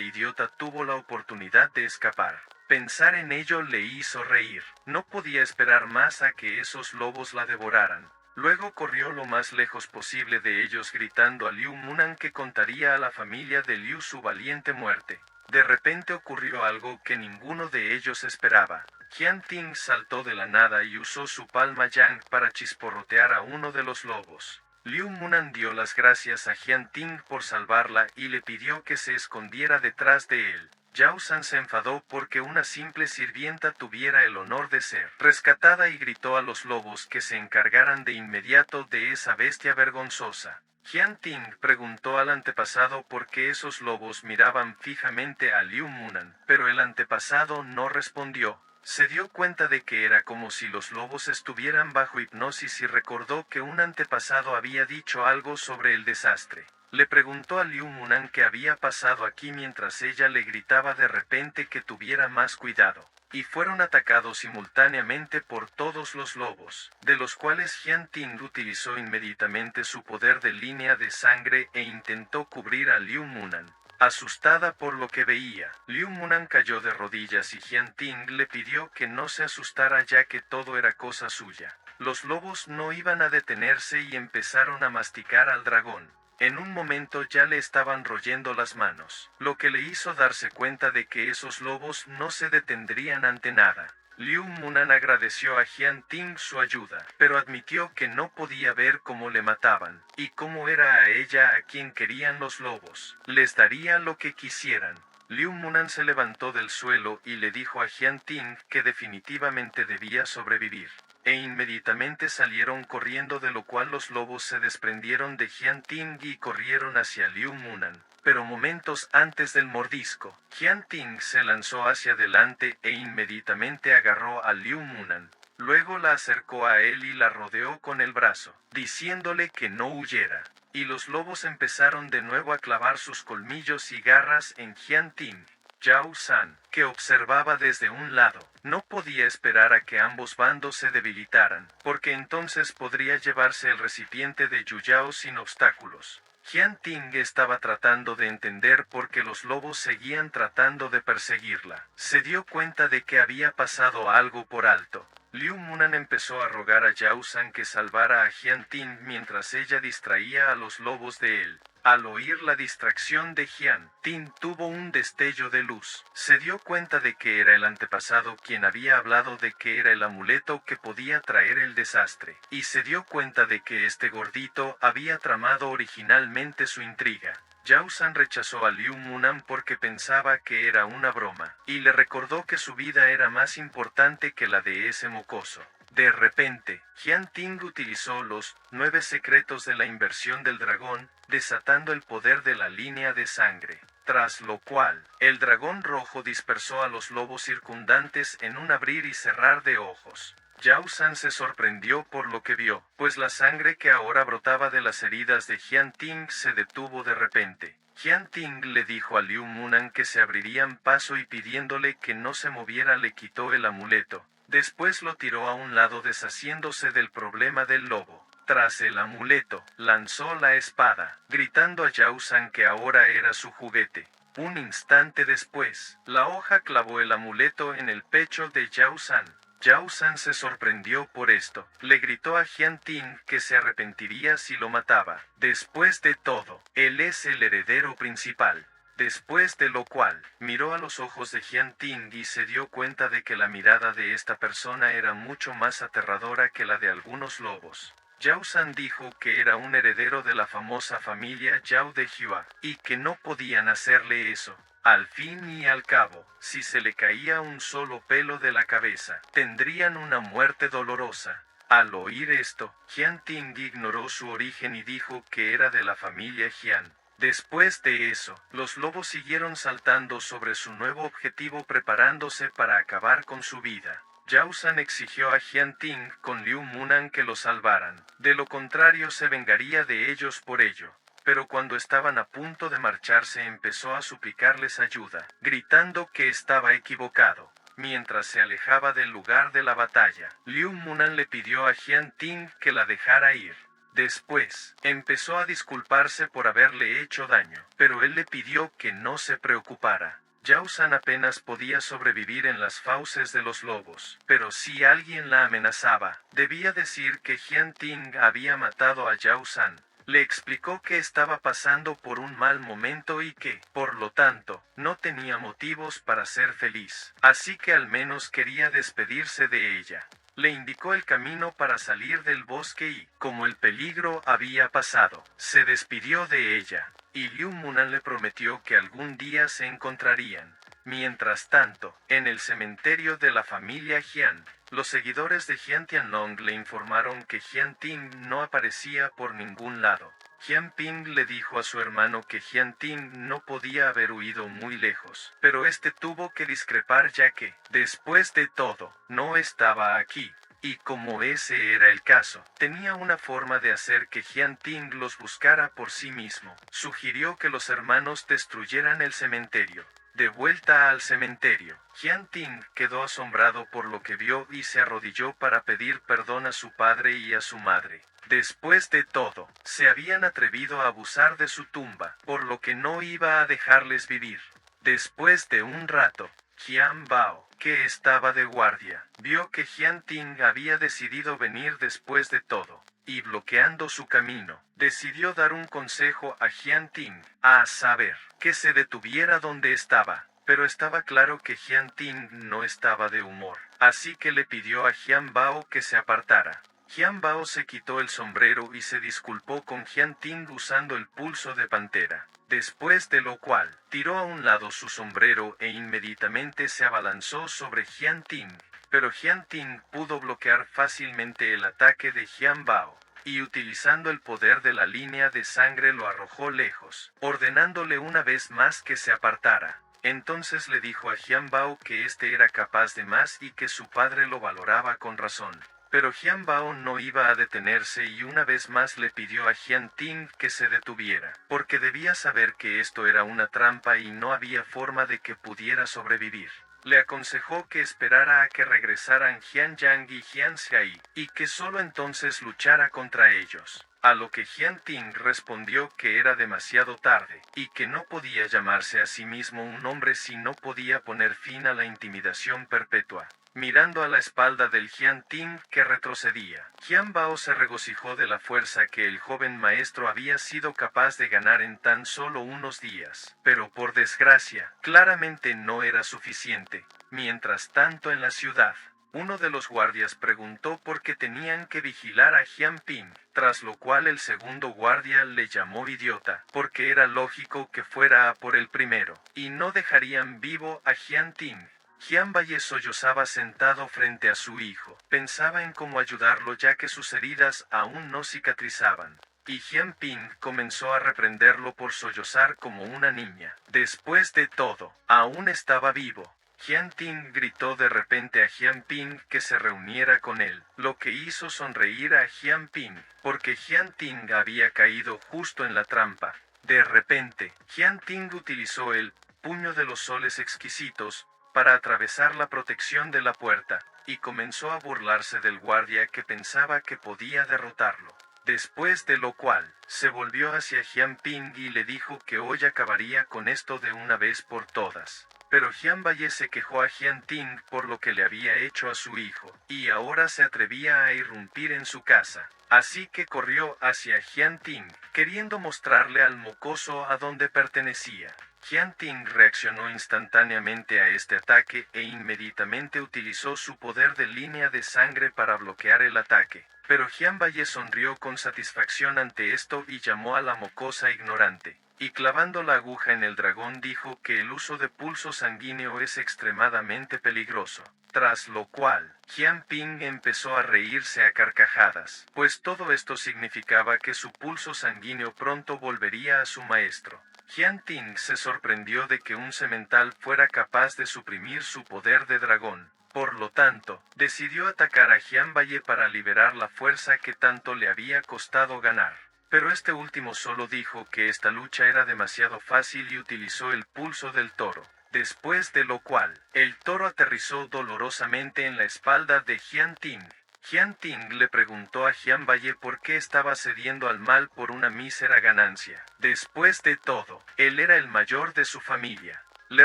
idiota tuvo la oportunidad de escapar. Pensar en ello le hizo reír. No podía esperar más a que esos lobos la devoraran. Luego corrió lo más lejos posible de ellos gritando a Liu Munan que contaría a la familia de Liu su valiente muerte. De repente ocurrió algo que ninguno de ellos esperaba. Jian Ting saltó de la nada y usó su palma yang para chisporrotear a uno de los lobos. Liu Munan dio las gracias a Jian Ting por salvarla y le pidió que se escondiera detrás de él. Yao San se enfadó porque una simple sirvienta tuviera el honor de ser rescatada y gritó a los lobos que se encargaran de inmediato de esa bestia vergonzosa. Jian Ting preguntó al antepasado por qué esos lobos miraban fijamente a Liu Munan, pero el antepasado no respondió. Se dio cuenta de que era como si los lobos estuvieran bajo hipnosis y recordó que un antepasado había dicho algo sobre el desastre. Le preguntó a Liu Munan qué había pasado aquí mientras ella le gritaba de repente que tuviera más cuidado. Y fueron atacados simultáneamente por todos los lobos, de los cuales Jian Ting utilizó inmediatamente su poder de línea de sangre e intentó cubrir a Liu Munan. Asustada por lo que veía, Liu Munan cayó de rodillas y Jian Ting le pidió que no se asustara ya que todo era cosa suya. Los lobos no iban a detenerse y empezaron a masticar al dragón. En un momento ya le estaban royendo las manos, lo que le hizo darse cuenta de que esos lobos no se detendrían ante nada. Liu Munan agradeció a Jian Ting su ayuda, pero admitió que no podía ver cómo le mataban, y cómo era a ella a quien querían los lobos. Les daría lo que quisieran. Liu Munan se levantó del suelo y le dijo a Jian Ting que definitivamente debía sobrevivir. E inmediatamente salieron corriendo, de lo cual los lobos se desprendieron de Jian Ting y corrieron hacia Liu Munan. Pero momentos antes del mordisco, Jian Ting se lanzó hacia adelante e inmediatamente agarró a Liu Munan. Luego la acercó a él y la rodeó con el brazo, diciéndole que no huyera. Y los lobos empezaron de nuevo a clavar sus colmillos y garras en Jian Ting. Yao San, que observaba desde un lado, no podía esperar a que ambos bandos se debilitaran, porque entonces podría llevarse el recipiente de Yuyao sin obstáculos. Jian Ting estaba tratando de entender por qué los lobos seguían tratando de perseguirla. Se dio cuenta de que había pasado algo por alto. Liu Munan empezó a rogar a Yao San que salvara a Jian Ting mientras ella distraía a los lobos de él. Al oír la distracción de Jian Ting tuvo un destello de luz. Se dio cuenta de que era el antepasado quien había hablado de que era el amuleto que podía traer el desastre, y se dio cuenta de que este gordito había tramado originalmente su intriga. Yao San rechazó a Liu Munan porque pensaba que era una broma, y le recordó que su vida era más importante que la de ese mocoso. De repente, Jian Ting utilizó los 9 secretos de la inversión del dragón, desatando el poder de la línea de sangre, tras lo cual, el dragón rojo dispersó a los lobos circundantes en un abrir y cerrar de ojos. Yao San se sorprendió por lo que vio, pues la sangre que ahora brotaba de las heridas de Jian Ting se detuvo de repente. Jian Ting le dijo a Liu Munan que se abrirían paso y pidiéndole que no se moviera le quitó el amuleto. Después lo tiró a un lado deshaciéndose del problema del lobo. Tras el amuleto, lanzó la espada, gritando a Yao San que ahora era su juguete. Un instante después, la hoja clavó el amuleto en el pecho de Yao San. Yao San se sorprendió por esto, le gritó a Jian Ting que se arrepentiría si lo mataba. Después de todo, él es el heredero principal. Después de lo cual, miró a los ojos de Jian Ting y se dio cuenta de que la mirada de esta persona era mucho más aterradora que la de algunos lobos. Yao San dijo que era un heredero de la famosa familia Yao de Hua, y que no podían hacerle eso. Al fin y al cabo, si se le caía un solo pelo de la cabeza, tendrían una muerte dolorosa. Al oír esto, Jian Ting ignoró su origen y dijo que era de la familia Jian. Después de eso, los lobos siguieron saltando sobre su nuevo objetivo preparándose para acabar con su vida. Yao San exigió a Jian Ting con Liu Munan que lo salvaran, de lo contrario se vengaría de ellos por ello. Pero cuando estaban a punto de marcharse empezó a suplicarles ayuda, gritando que estaba equivocado. Mientras se alejaba del lugar de la batalla, Liu Munan le pidió a Jian Ting que la dejara ir. Después, empezó a disculparse por haberle hecho daño, pero él le pidió que no se preocupara. Yao San apenas podía sobrevivir en las fauces de los lobos, pero si alguien la amenazaba, debía decir que Jian Ting había matado a Yao San. Le explicó que estaba pasando por un mal momento y que, por lo tanto, no tenía motivos para ser feliz, así que al menos quería despedirse de ella. Le indicó el camino para salir del bosque y, como el peligro había pasado, se despidió de ella, y Liu Munan le prometió que algún día se encontrarían. Mientras tanto, en el cementerio de la familia Jian, los seguidores de Jian Tianlong le informaron que Jian Ting no aparecía por ningún lado. Jian Ping le dijo a su hermano que Jian Ting no podía haber huido muy lejos, pero este tuvo que discrepar ya que, después de todo, no estaba aquí. Y como ese era el caso, tenía una forma de hacer que Jian Ting los buscara por sí mismo. Sugirió que los hermanos destruyeran el cementerio. De vuelta al cementerio, Jian Ting quedó asombrado por lo que vio y se arrodilló para pedir perdón a su padre y a su madre. Después de todo, se habían atrevido a abusar de su tumba, por lo que no iba a dejarles vivir. Después de un rato, Jian Bao, que estaba de guardia, vio que Jian Ting había decidido venir después de todo, y bloqueando su camino, decidió dar un consejo a Jian Ting, a saber, que se detuviera donde estaba, pero estaba claro que Jian Ting no estaba de humor, así que le pidió a Jian Bao que se apartara. Jian Bao se quitó el sombrero y se disculpó con Jian Ting usando el pulso de pantera, después de lo cual, tiró a un lado su sombrero e inmediatamente se abalanzó sobre Jian Ting. Pero Jian Ting pudo bloquear fácilmente el ataque de Jian Bao, y utilizando el poder de la línea de sangre lo arrojó lejos, ordenándole una vez más que se apartara. Entonces le dijo a Jian Bao que este era capaz de más y que su padre lo valoraba con razón. Pero Jian Bao no iba a detenerse y una vez más le pidió a Jian Ting que se detuviera, porque debía saber que esto era una trampa y no había forma de que pudiera sobrevivir. Le aconsejó que esperara a que regresaran Jian Yang y Jian Xiai, y que solo entonces luchara contra ellos. A lo que Jian Ting respondió que era demasiado tarde, y que no podía llamarse a sí mismo un hombre si no podía poner fin a la intimidación perpetua. Mirando a la espalda del Jian Ting que retrocedía, Jian Bao se regocijó de la fuerza que el joven maestro había sido capaz de ganar en tan solo unos días. Pero por desgracia, claramente no era suficiente. Mientras tanto en la ciudad, uno de los guardias preguntó por qué tenían que vigilar a Jian Ping, tras lo cual el segundo guardia le llamó idiota, porque era lógico que fuera a por el primero, y no dejarían vivo a Jian Ting. Jian Valle sollozaba sentado frente a su hijo, pensaba en cómo ayudarlo ya que sus heridas aún no cicatrizaban. Y Jian Ping comenzó a reprenderlo por sollozar como una niña. Después de todo, aún estaba vivo. Jian Ting gritó de repente a Jian Ping que se reuniera con él, lo que hizo sonreír a Jian Ping, porque Jian Ting había caído justo en la trampa. De repente, Jian Ting utilizó el puño de los soles exquisitos para atravesar la protección de la puerta, y comenzó a burlarse del guardia que pensaba que podía derrotarlo. Después de lo cual, se volvió hacia Jian Ping y le dijo que hoy acabaría con esto de una vez por todas. Pero Jian Valle se quejó a Jian Ting por lo que le había hecho a su hijo, y ahora se atrevía a irrumpir en su casa. Así que corrió hacia Jian Ting, queriendo mostrarle al mocoso a dónde pertenecía. Jian Ting reaccionó instantáneamente a este ataque e inmediatamente utilizó su poder de línea de sangre para bloquear el ataque. Pero Jian Baye sonrió con satisfacción ante esto y llamó a la mocosa ignorante. Y clavando la aguja en el dragón dijo que el uso de pulso sanguíneo es extremadamente peligroso. Tras lo cual, Jian Ping empezó a reírse a carcajadas, pues todo esto significaba que su pulso sanguíneo pronto volvería a su maestro. Jian Ting se sorprendió de que un semental fuera capaz de suprimir su poder de dragón. Por lo tanto, decidió atacar a Jian Baye para liberar la fuerza que tanto le había costado ganar. Pero este último solo dijo que esta lucha era demasiado fácil y utilizó el pulso del toro. Después de lo cual, el toro aterrizó dolorosamente en la espalda de Jian Ting. Jian Ting le preguntó a Jian Baye por qué estaba cediendo al mal por una mísera ganancia. Después de todo, él era el mayor de su familia. Le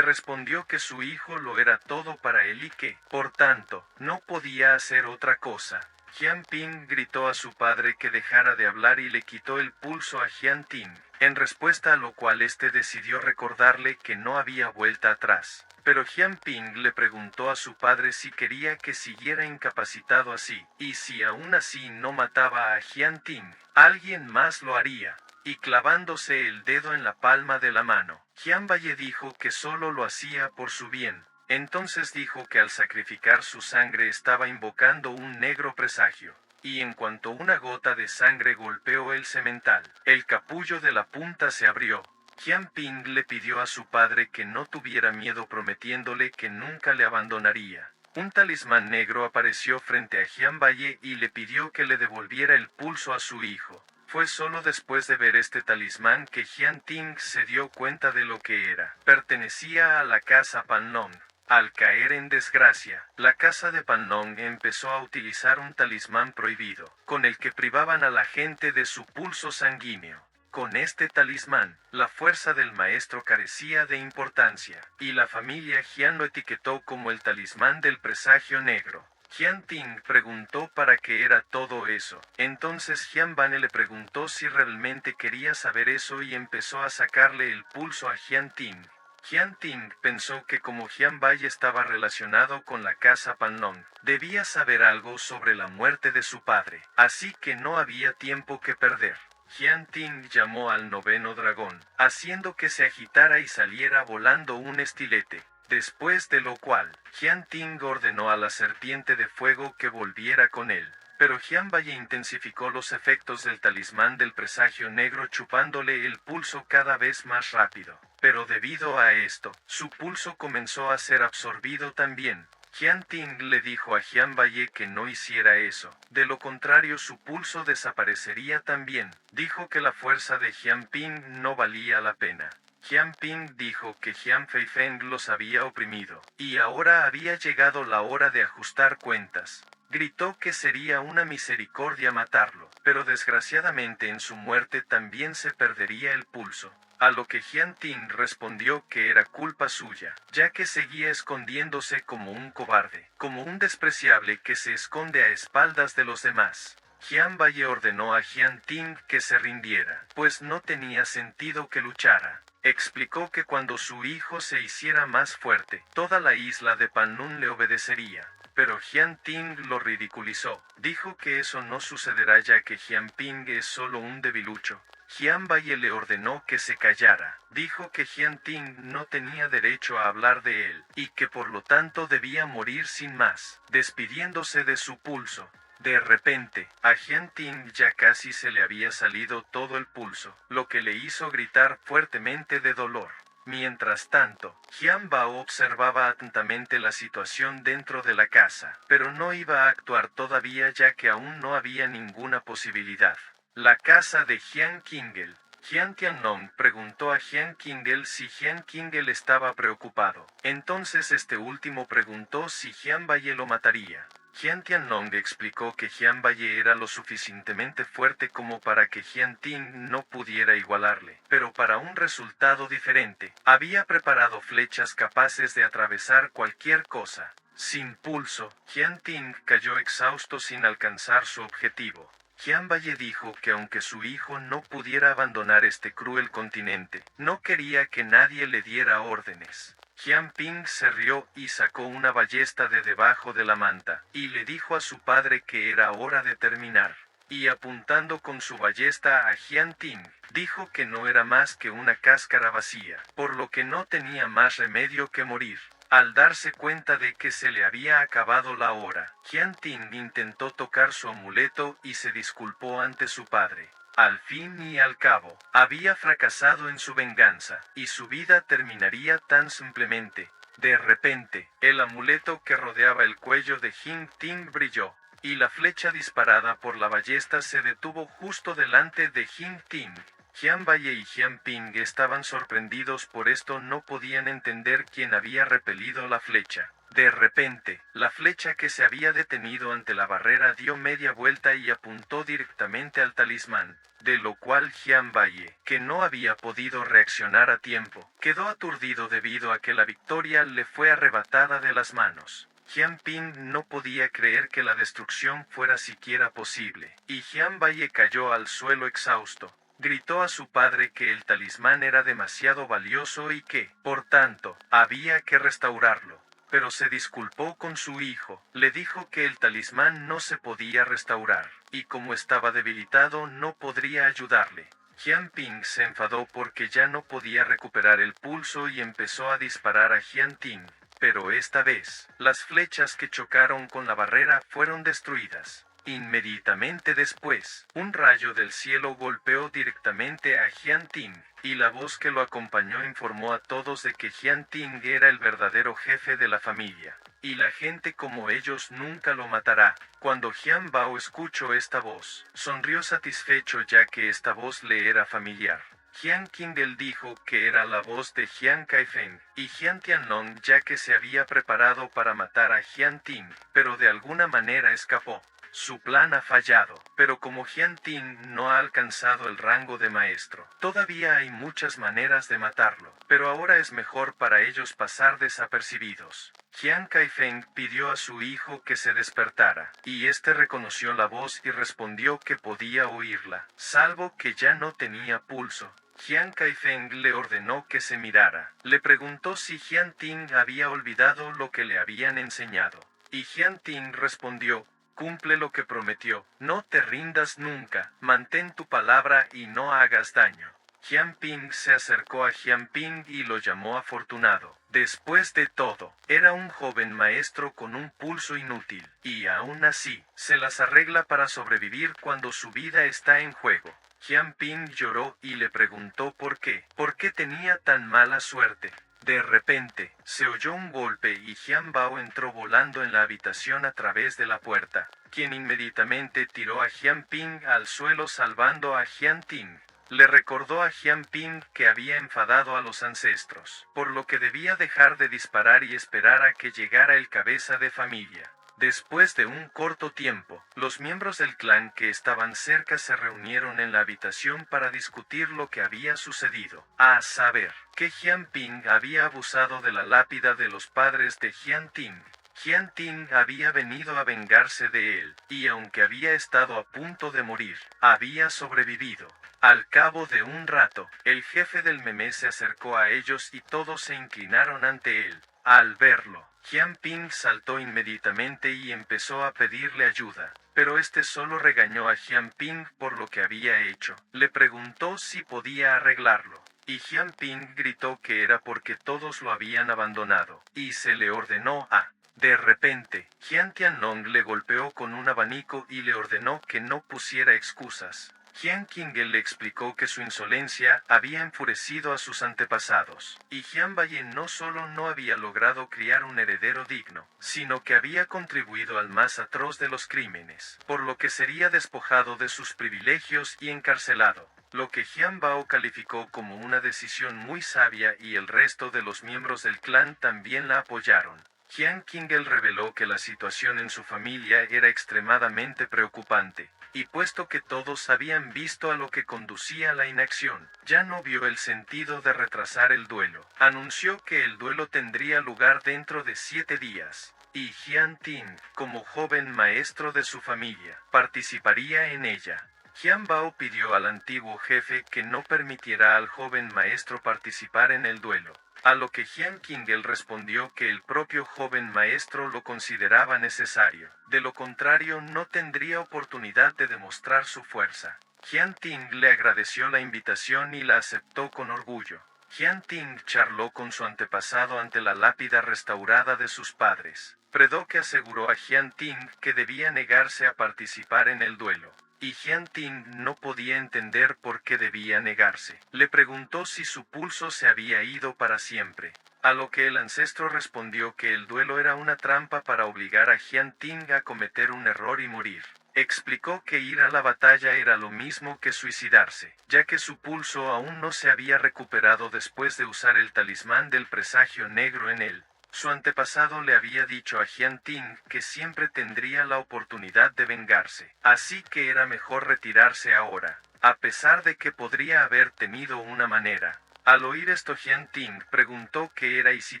respondió que su hijo lo era todo para él y que, por tanto, no podía hacer otra cosa. Jian Ping gritó a su padre que dejara de hablar y le quitó el pulso a Jian Ting, en respuesta a lo cual éste decidió recordarle que no había vuelta atrás. Pero Jian Ping le preguntó a su padre si quería que siguiera incapacitado así, y si aún así no mataba a Jian Ting, alguien más lo haría. Y clavándose el dedo en la palma de la mano, Jian Baye dijo que solo lo hacía por su bien. Entonces dijo que al sacrificar su sangre estaba invocando un negro presagio. Y en cuanto una gota de sangre golpeó el semental, el capullo de la punta se abrió. Jian Ping le pidió a su padre que no tuviera miedo prometiéndole que nunca le abandonaría. Un talismán negro apareció frente a Jian Baye y le pidió que le devolviera el pulso a su hijo. Fue solo después de ver este talismán que Jian Ting se dio cuenta de lo que era. Pertenecía a la casa Panlong. Al caer en desgracia, la casa de Panlong empezó a utilizar un talismán prohibido, con el que privaban a la gente de su pulso sanguíneo. Con este talismán, la fuerza del maestro carecía de importancia, y la familia Jian lo etiquetó como el talismán del presagio negro. Jian Ting preguntó para qué era todo eso. Entonces Jian Bane le preguntó si realmente quería saber eso y empezó a sacarle el pulso a Jian Ting. Jian Ting pensó que como Jian Bai estaba relacionado con la casa Panlong, debía saber algo sobre la muerte de su padre, así que no había tiempo que perder. Jian Ting llamó al noveno dragón, haciendo que se agitara y saliera volando un estilete. Después de lo cual, Jian Ting ordenó a la serpiente de fuego que volviera con él. Pero Jian Bai intensificó los efectos del talismán del presagio negro chupándole el pulso cada vez más rápido. Pero debido a esto, su pulso comenzó a ser absorbido también. Jian Ting le dijo a Jian Baye que no hiciera eso, de lo contrario su pulso desaparecería también. Dijo que la fuerza de Jian Ping no valía la pena. Jian Ping dijo que Jian Feifeng los había oprimido, y ahora había llegado la hora de ajustar cuentas. Gritó que sería una misericordia matarlo, pero desgraciadamente en su muerte también se perdería el pulso. A lo que Jian Ting respondió que era culpa suya, ya que seguía escondiéndose como un cobarde, como un despreciable que se esconde a espaldas de los demás. Jian Baye ordenó a Jian Ting que se rindiera, pues no tenía sentido que luchara. Explicó que cuando su hijo se hiciera más fuerte, toda la isla de Panlong le obedecería. Pero Jian Ting lo ridiculizó. Dijo que eso no sucederá ya que Jian Ping es solo un debilucho. Jian Baye le ordenó que se callara. Dijo que Jian Ting no tenía derecho a hablar de él, y que por lo tanto debía morir sin más, despidiéndose de su pulso. De repente, a Jian Ting ya casi se le había salido todo el pulso, lo que le hizo gritar fuertemente de dolor. Mientras tanto, Jian Bao observaba atentamente la situación dentro de la casa, pero no iba a actuar todavía ya que aún no había ninguna posibilidad. La casa de Jian Qingel. Jian Tiannong preguntó a Jian Qingel si Jian Qingel estaba preocupado. Entonces este último preguntó si Jian Baye lo mataría. Jian Tiannong explicó que Jian Baye era lo suficientemente fuerte como para que Jian Ting no pudiera igualarle, pero para un resultado diferente. Había preparado flechas capaces de atravesar cualquier cosa. Sin pulso, Jian Ting cayó exhausto sin alcanzar su objetivo. Jianbaye dijo que aunque su hijo no pudiera abandonar este cruel continente, no quería que nadie le diera órdenes. Jian Ping se rió y sacó una ballesta de debajo de la manta, y le dijo a su padre que era hora de terminar. Y apuntando con su ballesta a Jian Ting, dijo que no era más que una cáscara vacía, por lo que no tenía más remedio que morir. Al darse cuenta de que se le había acabado la hora, Jian Ting intentó tocar su amuleto y se disculpó ante su padre. Al fin y al cabo, había fracasado en su venganza, y su vida terminaría tan simplemente. De repente, el amuleto que rodeaba el cuello de Jian Ting brilló, y la flecha disparada por la ballesta se detuvo justo delante de Jian Ting. Jianbaye y Jian Ping estaban sorprendidos por esto, no podían entender quién había repelido la flecha. De repente, la flecha que se había detenido ante la barrera dio media vuelta y apuntó directamente al talismán, de lo cual Jianbaye, que no había podido reaccionar a tiempo, quedó aturdido debido a que la victoria le fue arrebatada de las manos. Jian Ping no podía creer que la destrucción fuera siquiera posible, y Jianbaye cayó al suelo exhausto. Gritó a su padre que el talismán era demasiado valioso y que, por tanto, había que restaurarlo. Pero se disculpó con su hijo, le dijo que el talismán no se podía restaurar, y como estaba debilitado no podría ayudarle. Jian Ping se enfadó porque ya no podía recuperar el pulso y empezó a disparar a Jian Ting, pero esta vez, las flechas que chocaron con la barrera fueron destruidas. Inmediatamente después, un rayo del cielo golpeó directamente a Jian Ting, y la voz que lo acompañó informó a todos de que Jian Ting era el verdadero jefe de la familia, y la gente como ellos nunca lo matará. Cuando Jian Bao escuchó esta voz, sonrió satisfecho ya que esta voz le era familiar. Jian Qingel dijo que era la voz de Jian Kaifeng, y Jian Tianlong ya que se había preparado para matar a Jian Ting, pero de alguna manera escapó. Su plan ha fallado, pero como Jian Ting no ha alcanzado el rango de maestro, todavía hay muchas maneras de matarlo, pero ahora es mejor para ellos pasar desapercibidos. Jian Kaifeng pidió a su hijo que se despertara, y este reconoció la voz y respondió que podía oírla, salvo que ya no tenía pulso. Jian Kaifeng le ordenó que se mirara, le preguntó si Jian Ting había olvidado lo que le habían enseñado, y Jian Ting respondió: cumple lo que prometió, no te rindas nunca, mantén tu palabra y no hagas daño. Jian Ping se acercó a Jian Ping y lo llamó afortunado. Después de todo, era un joven maestro con un pulso inútil, y aún así, se las arregla para sobrevivir cuando su vida está en juego. Jian Ping lloró y le preguntó por qué tenía tan mala suerte. De repente, se oyó un golpe y Jian Bao entró volando en la habitación a través de la puerta, quien inmediatamente tiró a Jian Ping al suelo salvando a Jian Ting. Le recordó a Jian Ping que había enfadado a los ancestros, por lo que debía dejar de disparar y esperar a que llegara el cabeza de familia. Después de un corto tiempo, los miembros del clan que estaban cerca se reunieron en la habitación para discutir lo que había sucedido, a saber, que Jian Ping había abusado de la lápida de los padres de Jian Ting. Jian Ting había venido a vengarse de él, y aunque había estado a punto de morir, había sobrevivido. Al cabo de un rato, el jefe del meme se acercó a ellos y todos se inclinaron ante él. Al verlo, Jian Ping saltó inmediatamente y empezó a pedirle ayuda, pero este solo regañó a Jian Ping por lo que había hecho. Le preguntó si podía arreglarlo, y Jian Ping gritó que era porque todos lo habían abandonado, y se le ordenó a... De repente, Jian Tianlong le golpeó con un abanico y le ordenó que no pusiera excusas. Jian Qingel le explicó que su insolencia había enfurecido a sus antepasados, y Jian Baye no solo no había logrado criar un heredero digno, sino que había contribuido al más atroz de los crímenes, por lo que sería despojado de sus privilegios y encarcelado, lo que Jian Bao calificó como una decisión muy sabia y el resto de los miembros del clan también la apoyaron. Jian Qingel reveló que la situación en su familia era extremadamente preocupante, y puesto que todos habían visto a lo que conducía la inacción, ya no vio el sentido de retrasar el duelo. Anunció que el duelo tendría lugar dentro de 7 días. y Jian Ting, como joven maestro de su familia, participaría en ella. Jian Bao pidió al antiguo jefe que no permitiera al joven maestro participar en el duelo, a lo que Jian Qingel respondió que el propio joven maestro lo consideraba necesario, de lo contrario no tendría oportunidad de demostrar su fuerza. Jian Ting le agradeció la invitación y la aceptó con orgullo. Jian Ting charló con su antepasado ante la lápida restaurada de sus padres. Predoque aseguró a Jian Ting que debía negarse a participar en el duelo, y Jian Ting no podía entender por qué debía negarse. Le preguntó si su pulso se había ido para siempre, a lo que el ancestro respondió que el duelo era una trampa para obligar a Jian Ting a cometer un error y morir. Explicó que ir a la batalla era lo mismo que suicidarse, ya que su pulso aún no se había recuperado después de usar el talismán del presagio negro en él. Su antepasado le había dicho a Jian Ting que siempre tendría la oportunidad de vengarse, así que era mejor retirarse ahora, a pesar de que podría haber tenido una manera. Al oír esto Jian Ting preguntó qué era y si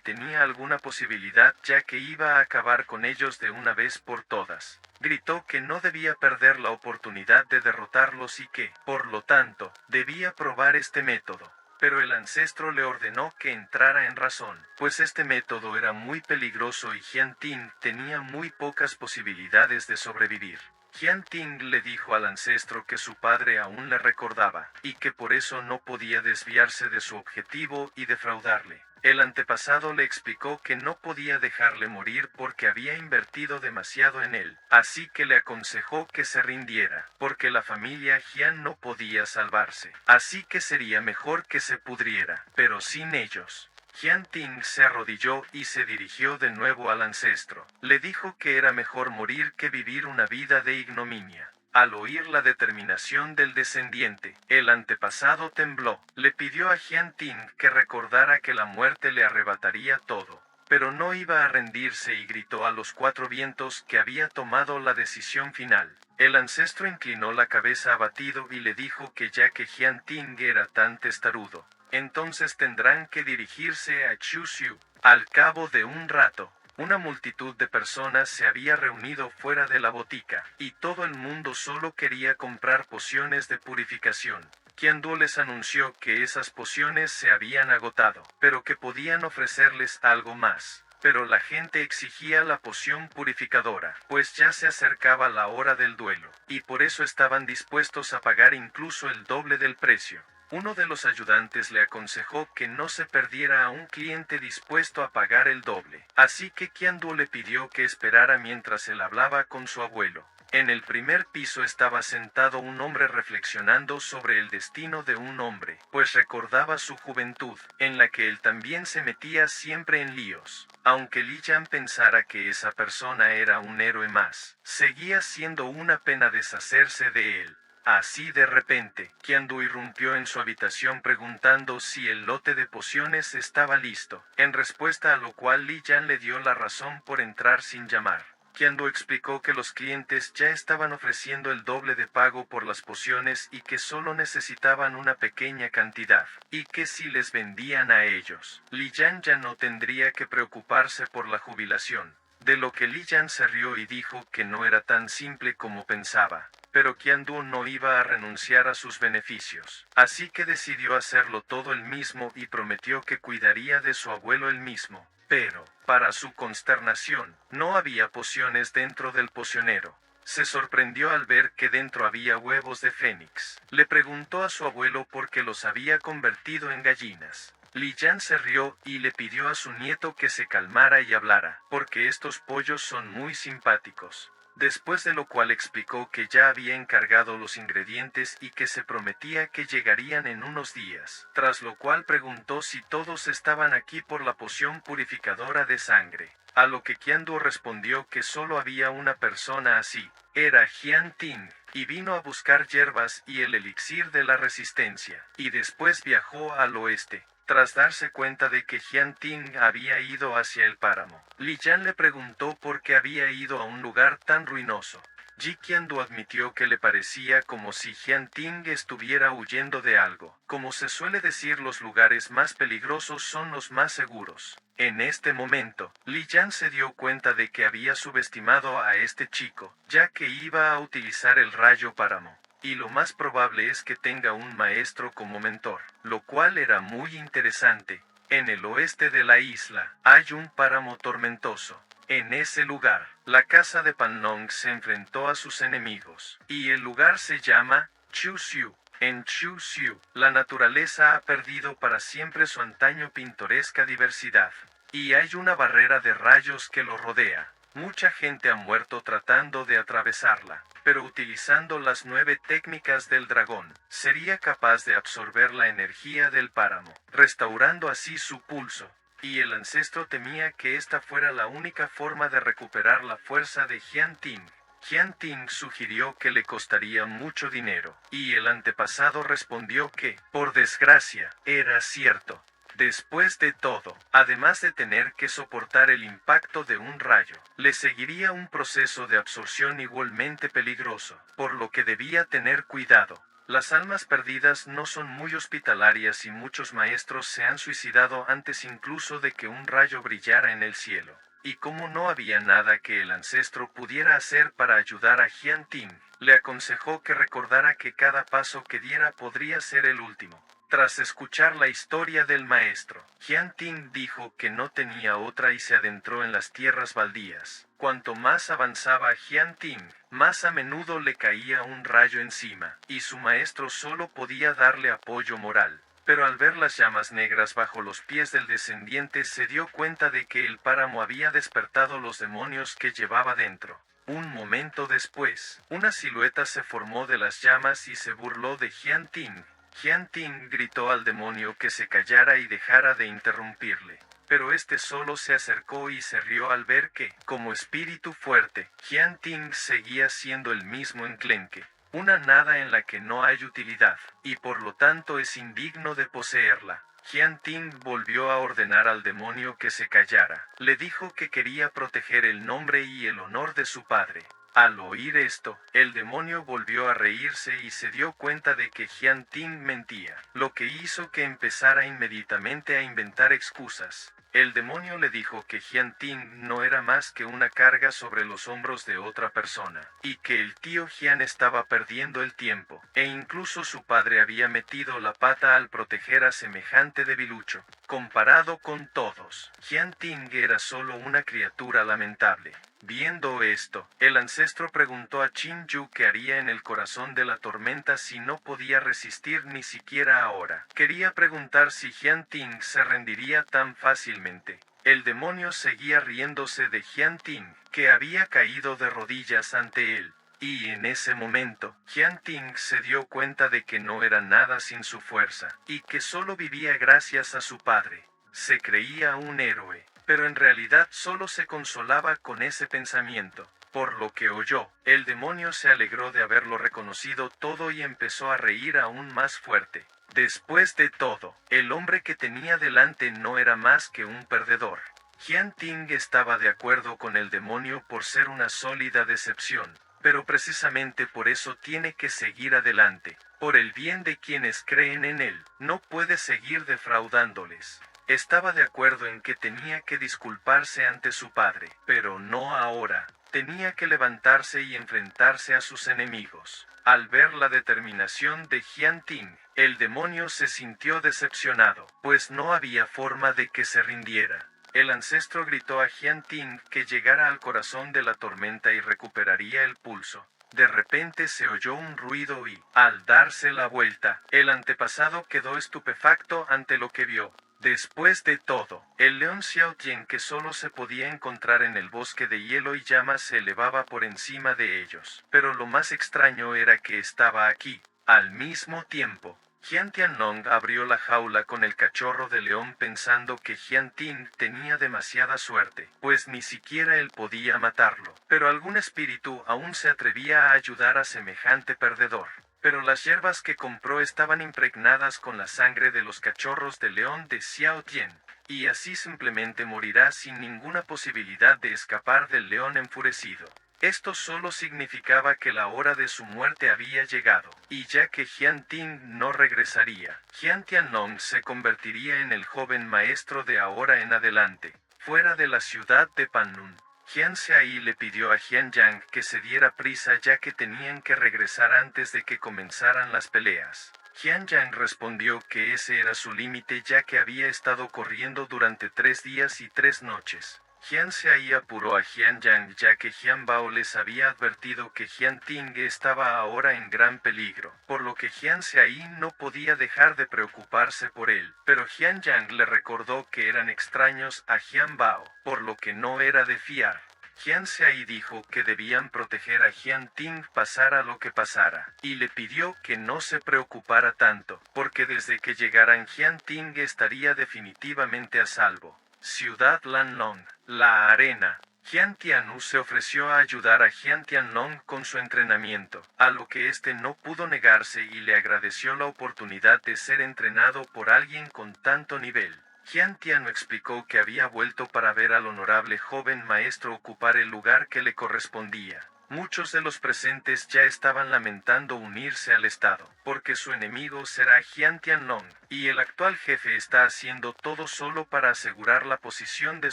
tenía alguna posibilidad ya que iba a acabar con ellos de una vez por todas. Gritó que no debía perder la oportunidad de derrotarlos y que, por lo tanto, debía probar este método. Pero el ancestro le ordenó que entrara en razón, pues este método era muy peligroso y Jian Ting tenía muy pocas posibilidades de sobrevivir. Jian Ting le dijo al ancestro que su padre aún le recordaba, y que por eso no podía desviarse de su objetivo y defraudarle. El antepasado le explicó que no podía dejarle morir porque había invertido demasiado en él, así que le aconsejó que se rindiera, porque la familia Jian no podía salvarse, así que sería mejor que se pudriera, pero sin ellos. Jian Ting se arrodilló y se dirigió de nuevo al ancestro. Le dijo que era mejor morir que vivir una vida de ignominia. Al oír la determinación del descendiente, el antepasado tembló. Le pidió a Jian Ting que recordara que la muerte le arrebataría todo, pero no iba a rendirse y gritó a los cuatro vientos que había tomado la decisión final. El ancestro inclinó la cabeza abatido y le dijo que ya que Jian Ting era tan testarudo, entonces tendrán que dirigirse a Chuxiu. Al cabo de un rato, una multitud de personas se había reunido fuera de la botica, y todo el mundo solo quería comprar pociones de purificación. Qiandu les anunció que esas pociones se habían agotado, pero que podían ofrecerles algo más. Pero la gente exigía la poción purificadora, pues ya se acercaba la hora del duelo, y por eso estaban dispuestos a pagar incluso el doble del precio. Uno de los ayudantes le aconsejó que no se perdiera a un cliente dispuesto a pagar el doble, así que Qiandu le pidió que esperara mientras él hablaba con su abuelo. En el primer piso estaba sentado un hombre reflexionando sobre el destino de un hombre, pues recordaba su juventud, en la que él también se metía siempre en líos. Aunque Li Yan pensara que esa persona era un héroe más, seguía siendo una pena deshacerse de él. Así de repente, Qiandu irrumpió en su habitación preguntando si el lote de pociones estaba listo, en respuesta a lo cual Li Yan le dio la razón por entrar sin llamar. Qiandu explicó que los clientes ya estaban ofreciendo el doble de pago por las pociones y que solo necesitaban una pequeña cantidad, y que si les vendían a ellos, Li Yan ya no tendría que preocuparse por la jubilación. De lo que Li Yan se rió y dijo que no era tan simple como pensaba. Pero Qiandu no iba a renunciar a sus beneficios, así que decidió hacerlo todo él mismo y prometió que cuidaría de su abuelo él mismo. Pero, para su consternación, no había pociones dentro del pocionero. Se sorprendió al ver que dentro había huevos de fénix. Le preguntó a su abuelo por qué los había convertido en gallinas. Li Yan se rió y le pidió a su nieto que se calmara y hablara, porque estos pollos son muy simpáticos. Después de lo cual explicó que ya había encargado los ingredientes y que se prometía que llegarían en unos días, tras lo cual preguntó si todos estaban aquí por la poción purificadora de sangre, a lo que Qiandu respondió que solo había una persona así, era Jian Ting, y vino a buscar hierbas y el elixir de la resistencia, y después viajó al oeste. Tras darse cuenta de que Jian Ting había ido hacia el páramo, Li Yan le preguntó por qué había ido a un lugar tan ruinoso. Ji Qiandu admitió que le parecía como si Jian Ting estuviera huyendo de algo. Como se suele decir, los lugares más peligrosos son los más seguros. En este momento, Li Yan se dio cuenta de que había subestimado a este chico, ya que iba a utilizar el rayo páramo. Y lo más probable es que tenga un maestro como mentor, lo cual era muy interesante. En el oeste de la isla, hay un páramo tormentoso. En ese lugar, la casa de Panlong se enfrentó a sus enemigos, y el lugar se llama Chuxiu. En Chuxiu, la naturaleza ha perdido para siempre su antaño pintoresca diversidad, y hay una barrera de rayos que lo rodea. Mucha gente ha muerto tratando de atravesarla, pero utilizando las 9 técnicas del dragón, sería capaz de absorber la energía del páramo, restaurando así su pulso. Y el ancestro temía que esta fuera la única forma de recuperar la fuerza de Jian Ting. Jian Ting sugirió que le costaría mucho dinero, y el antepasado respondió que, por desgracia, era cierto. Después de todo, además de tener que soportar el impacto de un rayo, le seguiría un proceso de absorción igualmente peligroso, por lo que debía tener cuidado. Las almas perdidas no son muy hospitalarias y muchos maestros se han suicidado antes incluso de que un rayo brillara en el cielo. Y como no había nada que el ancestro pudiera hacer para ayudar a Jian Ting, le aconsejó que recordara que cada paso que diera podría ser el último. Tras escuchar la historia del maestro, Jian Ting dijo que no tenía otra y se adentró en las tierras baldías. Cuanto más avanzaba Jian Ting, más a menudo le caía un rayo encima, y su maestro solo podía darle apoyo moral. Pero al ver las llamas negras bajo los pies del descendiente se dio cuenta de que el páramo había despertado los demonios que llevaba dentro. Un momento después, una silueta se formó de las llamas y se burló de Jian Ting. Jian Ting gritó al demonio que se callara y dejara de interrumpirle. Pero este solo se acercó y se rió al ver que, como espíritu fuerte, Jian Ting seguía siendo el mismo enclenque. Una nada en la que no hay utilidad, y por lo tanto es indigno de poseerla. Jian Ting volvió a ordenar al demonio que se callara. Le dijo que quería proteger el nombre y el honor de su padre. Al oír esto, el demonio volvió a reírse y se dio cuenta de que Jian Ting mentía, lo que hizo que empezara inmediatamente a inventar excusas. El demonio le dijo que Jian Ting no era más que una carga sobre los hombros de otra persona, y que el tío Jian estaba perdiendo el tiempo, e incluso su padre había metido la pata al proteger a semejante debilucho. Comparado con todos, Jian Ting era solo una criatura lamentable. Viendo esto, el ancestro preguntó a Qin Yu qué haría en el corazón de la tormenta si no podía resistir ni siquiera ahora. Quería preguntar si Jian Ting se rendiría tan fácilmente. El demonio seguía riéndose de Jian Ting, que había caído de rodillas ante él. Y en ese momento, Jian Ting se dio cuenta de que no era nada sin su fuerza, y que solo vivía gracias a su padre. Se creía un héroe, pero en realidad solo se consolaba con ese pensamiento. Por lo que oyó, el demonio se alegró de haberlo reconocido todo y empezó a reír aún más fuerte. Después de todo, el hombre que tenía delante no era más que un perdedor. Jian Ting estaba de acuerdo con el demonio por ser una sólida decepción, pero precisamente por eso tiene que seguir adelante. Por el bien de quienes creen en él, no puede seguir defraudándoles. Estaba de acuerdo en que tenía que disculparse ante su padre, pero no ahora. Tenía que levantarse y enfrentarse a sus enemigos. Al ver la determinación de Jian Ting, el demonio se sintió decepcionado, pues no había forma de que se rindiera. El ancestro gritó a Jian Ting que llegara al corazón de la tormenta y recuperaría el pulso. De repente se oyó un ruido y, al darse la vuelta, el antepasado quedó estupefacto ante lo que vio. Después de todo, el león Xiao Tian que solo se podía encontrar en el bosque de hielo y llamas se elevaba por encima de ellos. Pero lo más extraño era que estaba aquí. Al mismo tiempo, Jian Tianlong abrió la jaula con el cachorro de león pensando que Jian Ting tenía demasiada suerte, pues ni siquiera él podía matarlo. Pero algún espíritu aún se atrevía a ayudar a semejante perdedor. Pero las hierbas que compró estaban impregnadas con la sangre de los cachorros de león de Xiao Tian, y así simplemente morirá sin ninguna posibilidad de escapar del león enfurecido. Esto solo significaba que la hora de su muerte había llegado, y ya que Jian Ting no regresaría, Jian Tianlong se convertiría en el joven maestro de ahora en adelante. Fuera de la ciudad de Panlun, Jian Xiayi le pidió a Jian Yang que se diera prisa ya que tenían que regresar antes de que comenzaran las peleas. Jian Yang respondió que ese era su límite ya que había estado corriendo durante 3 días y 3 noches. Jian Xiayi apuró a Jian Yang ya que Jian Bao les había advertido que Jian Ting estaba ahora en gran peligro, por lo que Jian Xiayi no podía dejar de preocuparse por él, pero Jian Yang le recordó que eran extraños a Jian Bao, por lo que no era de fiar. Jian Xiayi dijo que debían proteger a Jian Ting pasara lo que pasara, y le pidió que no se preocupara tanto, porque desde que llegaran Jian Ting estaría definitivamente a salvo. Ciudad Lanlong, la arena. Jian Tianyu se ofreció a ayudar a Jian Tianlong con su entrenamiento, a lo que éste no pudo negarse y le agradeció la oportunidad de ser entrenado por alguien con tanto nivel. Jian Tianyu explicó que había vuelto para ver al honorable joven maestro ocupar el lugar que le correspondía. Muchos de los presentes ya estaban lamentando unirse al Estado, porque su enemigo será Jian Tianlong, y el actual jefe está haciendo todo solo para asegurar la posición de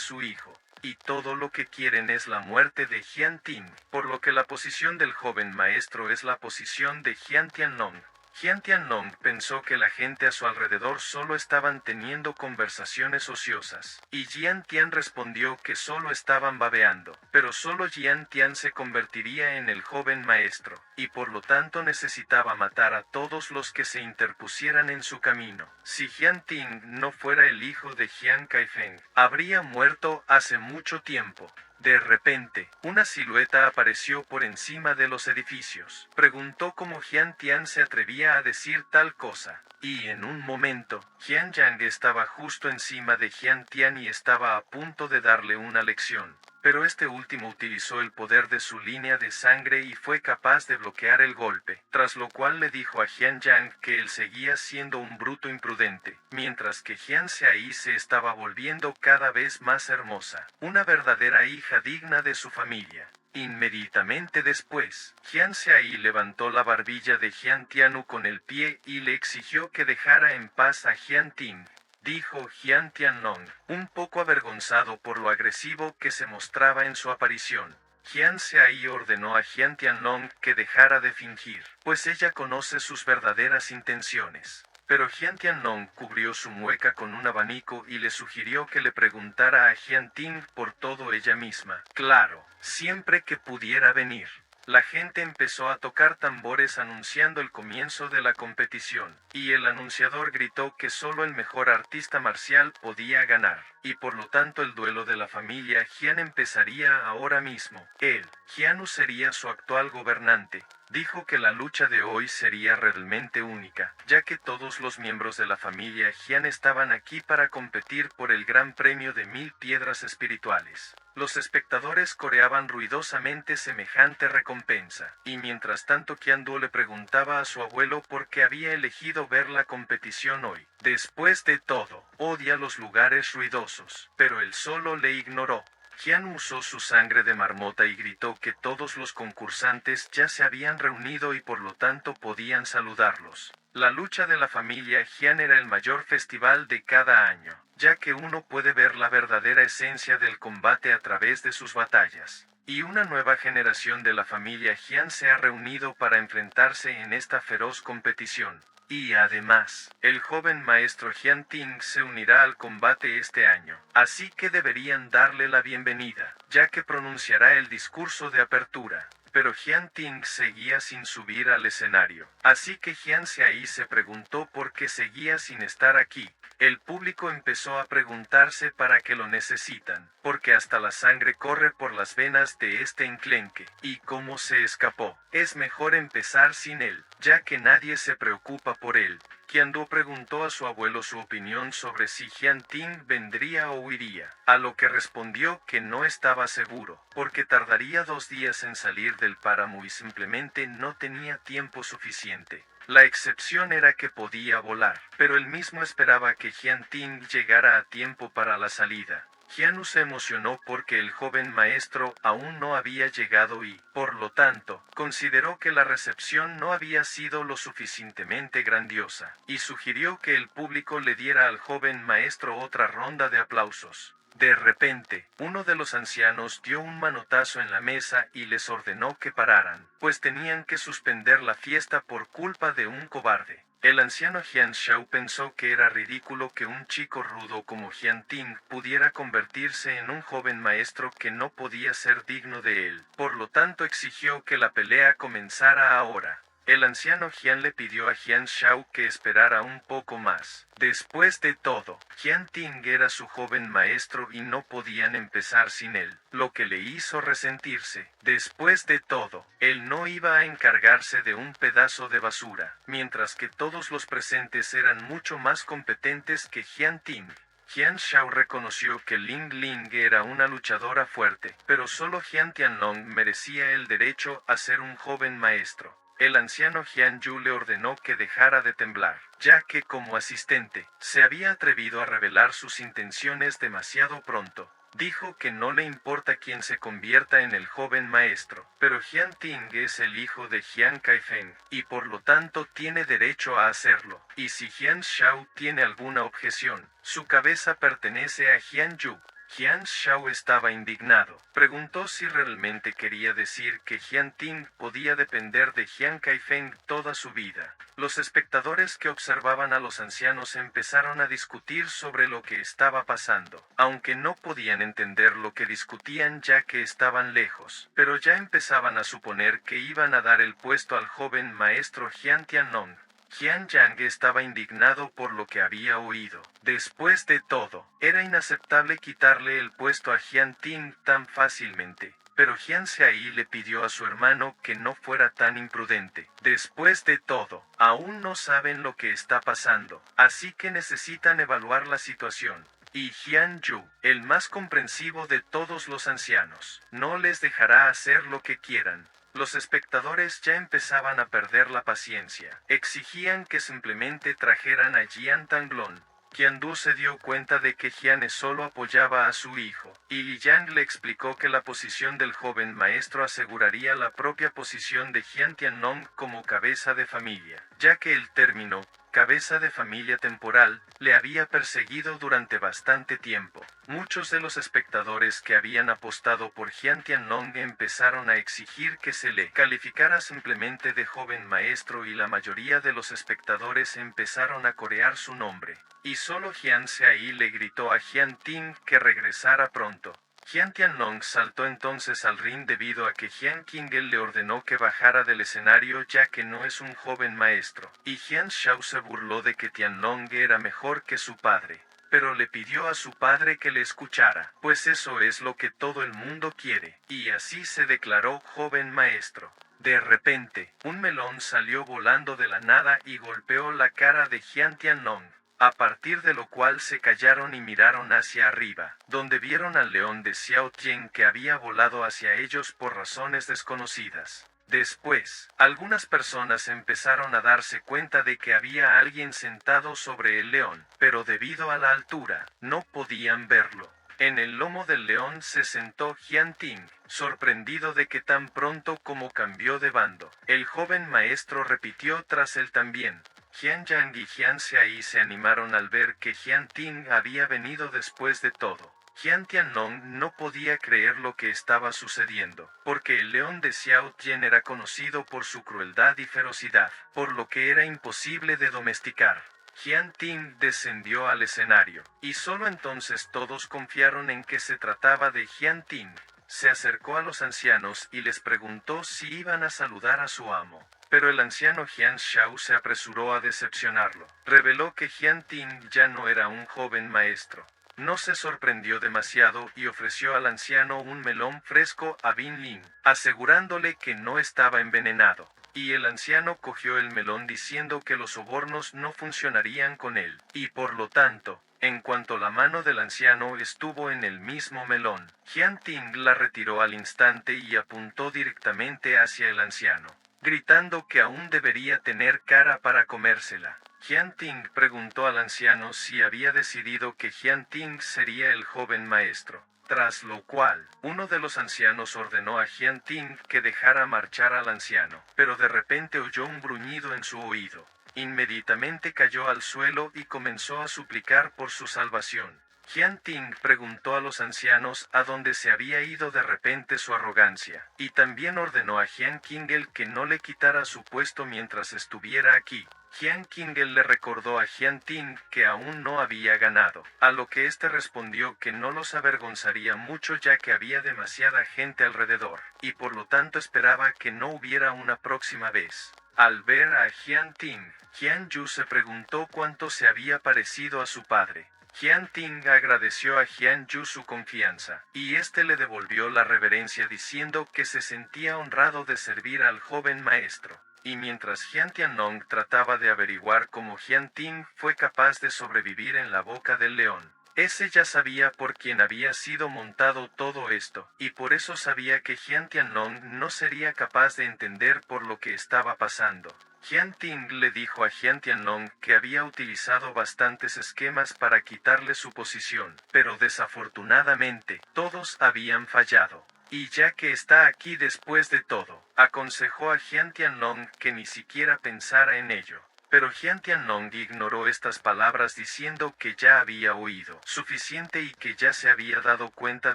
su hijo, y todo lo que quieren es la muerte de Jian Ting, por lo que la posición del joven maestro es la posición de Jian Tianlong. Jian Tianlong pensó que la gente a su alrededor solo estaban teniendo conversaciones ociosas, y Jian Tian respondió que solo estaban babeando, pero solo Jian Tian se convertiría en el joven maestro, y por lo tanto necesitaba matar a todos los que se interpusieran en su camino. Si Jian Ting no fuera el hijo de Jian Kaifeng, habría muerto hace mucho tiempo. De repente, una silueta apareció por encima de los edificios. Preguntó cómo Jian Tian se atrevía a decir tal cosa. Y en un momento, Jian Yang estaba justo encima de Jian Tian y estaba a punto de darle una lección. Pero este último utilizó el poder de su línea de sangre y fue capaz de bloquear el golpe, tras lo cual le dijo a Jian Yang que él seguía siendo un bruto imprudente, mientras que Jian Xiayi se estaba volviendo cada vez más hermosa, una verdadera hija digna de su familia. Inmediatamente después, Jian Xiayi levantó la barbilla de Jian Tianyu con el pie y le exigió que dejara en paz a Jian Ting. Dijo Jian Tianlong, un poco avergonzado por lo agresivo que se mostraba en su aparición. Jian Xiayi ordenó a Jian Tianlong que dejara de fingir, pues ella conoce sus verdaderas intenciones. Pero Jian Tianlong cubrió su mueca con un abanico y le sugirió que le preguntara a Jian Ting por todo ella misma. Claro, siempre que pudiera venir. La gente empezó a tocar tambores anunciando el comienzo de la competición, y el anunciador gritó que solo el mejor artista marcial podía ganar, y por lo tanto el duelo de la familia Jian empezaría ahora mismo. Él, Jianu, sería su actual gobernante. Dijo que la lucha de hoy sería realmente única, ya que todos los miembros de la familia Jian estaban aquí para competir por el gran premio de 1000 piedras espirituales. Los espectadores coreaban ruidosamente semejante recompensa, y mientras tanto Qiandu le preguntaba a su abuelo por qué había elegido ver la competición hoy. Después de todo, odia los lugares ruidosos, pero él solo le ignoró. Jian usó su sangre de marmota y gritó que todos los concursantes ya se habían reunido y por lo tanto podían saludarlos. La lucha de la familia Jian era el mayor festival de cada año, ya que uno puede ver la verdadera esencia del combate a través de sus batallas. Y una nueva generación de la familia Jian se ha reunido para enfrentarse en esta feroz competición. Y además, el joven maestro Jian Ting se unirá al combate este año, así que deberían darle la bienvenida, ya que pronunciará el discurso de apertura. Pero Jian Ting seguía sin subir al escenario, así que Jian Xiayi se preguntó por qué seguía sin estar aquí. El público empezó a preguntarse para qué lo necesitan, porque hasta la sangre corre por las venas de este enclenque, y cómo se escapó. Es mejor empezar sin él, ya que nadie se preocupa por él. Qiandu preguntó a su abuelo su opinión sobre si Jian Ting vendría o huiría, a lo que respondió que no estaba seguro, porque tardaría 2 días en salir del páramo y simplemente no tenía tiempo suficiente. La excepción era que podía volar, pero él mismo esperaba que Jian Ting llegara a tiempo para la salida. Jianu se emocionó porque el joven maestro aún no había llegado y, por lo tanto, consideró que la recepción no había sido lo suficientemente grandiosa, y sugirió que el público le diera al joven maestro otra ronda de aplausos. De repente, uno de los ancianos dio un manotazo en la mesa y les ordenó que pararan, pues tenían que suspender la fiesta por culpa de un cobarde. El anciano Jian Shao pensó que era ridículo que un chico rudo como Jian Ting pudiera convertirse en un joven maestro que no podía ser digno de él. Por lo tanto exigió que la pelea comenzara ahora. El anciano Jian le pidió a Jian Shao que esperara un poco más. Después de todo, Jian Ting era su joven maestro y no podían empezar sin él, lo que le hizo resentirse. Después de todo, él no iba a encargarse de un pedazo de basura, mientras que todos los presentes eran mucho más competentes que Jian Ting. Jian Shao reconoció que Ling Ling era una luchadora fuerte, pero solo Jian Tianlong merecía el derecho a ser un joven maestro. El anciano Jian Yu le ordenó que dejara de temblar, ya que como asistente, se había atrevido a revelar sus intenciones demasiado pronto. Dijo que no le importa quién se convierta en el joven maestro, pero Jian Ting es el hijo de Jian Kaifeng, y por lo tanto tiene derecho a hacerlo. Y si Jian Shao tiene alguna objeción, su cabeza pertenece a Jian Yu. Jian Shao estaba indignado. Preguntó si realmente quería decir que Jian Ting podía depender de Jian Kaifeng toda su vida. Los espectadores que observaban a los ancianos empezaron a discutir sobre lo que estaba pasando, aunque no podían entender lo que discutían ya que estaban lejos, pero ya empezaban a suponer que iban a dar el puesto al joven maestro Jian Tianlong. Jian Yang estaba indignado por lo que había oído. Después de todo, era inaceptable quitarle el puesto a Jian Ting tan fácilmente. Pero Jian Xiai le pidió a su hermano que no fuera tan imprudente. Después de todo, aún no saben lo que está pasando, así que necesitan evaluar la situación. Y Jian Yu, el más comprensivo de todos los ancianos, no les dejará hacer lo que quieran. Los espectadores ya empezaban a perder la paciencia. Exigían que simplemente trajeran a Jian Tanglong. Jian Du se dio cuenta de que Jian solo apoyaba a su hijo, y Li Yang le explicó que la posición del joven maestro aseguraría la propia posición de Jian Tianlong como cabeza de familia, ya que el término cabeza de familia temporal, le había perseguido durante bastante tiempo. Muchos de los espectadores que habían apostado por Jian Tianlong empezaron a exigir que se le calificara simplemente de joven maestro y la mayoría de los espectadores empezaron a corear su nombre. Y solo Jian Xiai le gritó a Jian Ting que regresara pronto. Jian Tianlong saltó entonces al ring debido a que Jian Qingel le ordenó que bajara del escenario ya que no es un joven maestro, y Jian Shao se burló de que Tianlong era mejor que su padre, pero le pidió a su padre que le escuchara, pues eso es lo que todo el mundo quiere, y así se declaró joven maestro. De repente, un melón salió volando de la nada y golpeó la cara de Jian Tianlong. A partir de lo cual se callaron y miraron hacia arriba, donde vieron al león de Xiao Tian que había volado hacia ellos por razones desconocidas. Después, algunas personas empezaron a darse cuenta de que había alguien sentado sobre el león, pero debido a la altura, no podían verlo. En el lomo del león se sentó Jian Ting, sorprendido de que tan pronto como cambió de bando, el joven maestro repitió tras él también. Jian Yang y Jian Xiai se animaron al ver que Jian Ting había venido después de todo. Jian Tianlong no podía creer lo que estaba sucediendo, porque el león de Xiao Tian era conocido por su crueldad y ferocidad, por lo que era imposible de domesticar. Jian Ting descendió al escenario, y solo entonces todos confiaron en que se trataba de Jian Ting. Se acercó a los ancianos y les preguntó si iban a saludar a su amo. Pero el anciano Jian Shao se apresuró a decepcionarlo. Reveló que Jian Ting ya no era un joven maestro. No se sorprendió demasiado y ofreció al anciano un melón fresco a Bin Lin, asegurándole que no estaba envenenado. Y el anciano cogió el melón diciendo que los sobornos no funcionarían con él, y por lo tanto, en cuanto la mano del anciano estuvo en el mismo melón, Jian Ting la retiró al instante y apuntó directamente hacia el anciano, gritando que aún debería tener cara para comérsela. Jian Ting preguntó al anciano si había decidido que Jian Ting sería el joven maestro, tras lo cual, uno de los ancianos ordenó a Jian Ting que dejara marchar al anciano, pero de repente oyó un gruñido en su oído. Inmediatamente cayó al suelo y comenzó a suplicar por su salvación. Jian Ting preguntó a los ancianos a dónde se había ido de repente su arrogancia, y también ordenó a Jian Qingel que no le quitara su puesto mientras estuviera aquí. Jian Qingel le recordó a Jian Ting que aún no había ganado, a lo que éste respondió que no los avergonzaría mucho ya que había demasiada gente alrededor, y por lo tanto esperaba que no hubiera una próxima vez. Al ver a Jian Ting, Jian Yu se preguntó cuánto se había parecido a su padre. Jian Ting agradeció a Jian Yu su confianza, y éste le devolvió la reverencia diciendo que se sentía honrado de servir al joven maestro. Y mientras Jian Tiannong trataba de averiguar cómo Jian Ting fue capaz de sobrevivir en la boca del león, ese ya sabía por quién había sido montado todo esto, y por eso sabía que Jian Tiannong no sería capaz de entender por lo que estaba pasando. Jian Ting le dijo a Jian Tiannong que había utilizado bastantes esquemas para quitarle su posición, pero desafortunadamente, todos habían fallado. Y ya que está aquí después de todo, aconsejó a Jian Tiannong que ni siquiera pensara en ello. Pero Jian Tiannong ignoró estas palabras diciendo que ya había oído suficiente y que ya se había dado cuenta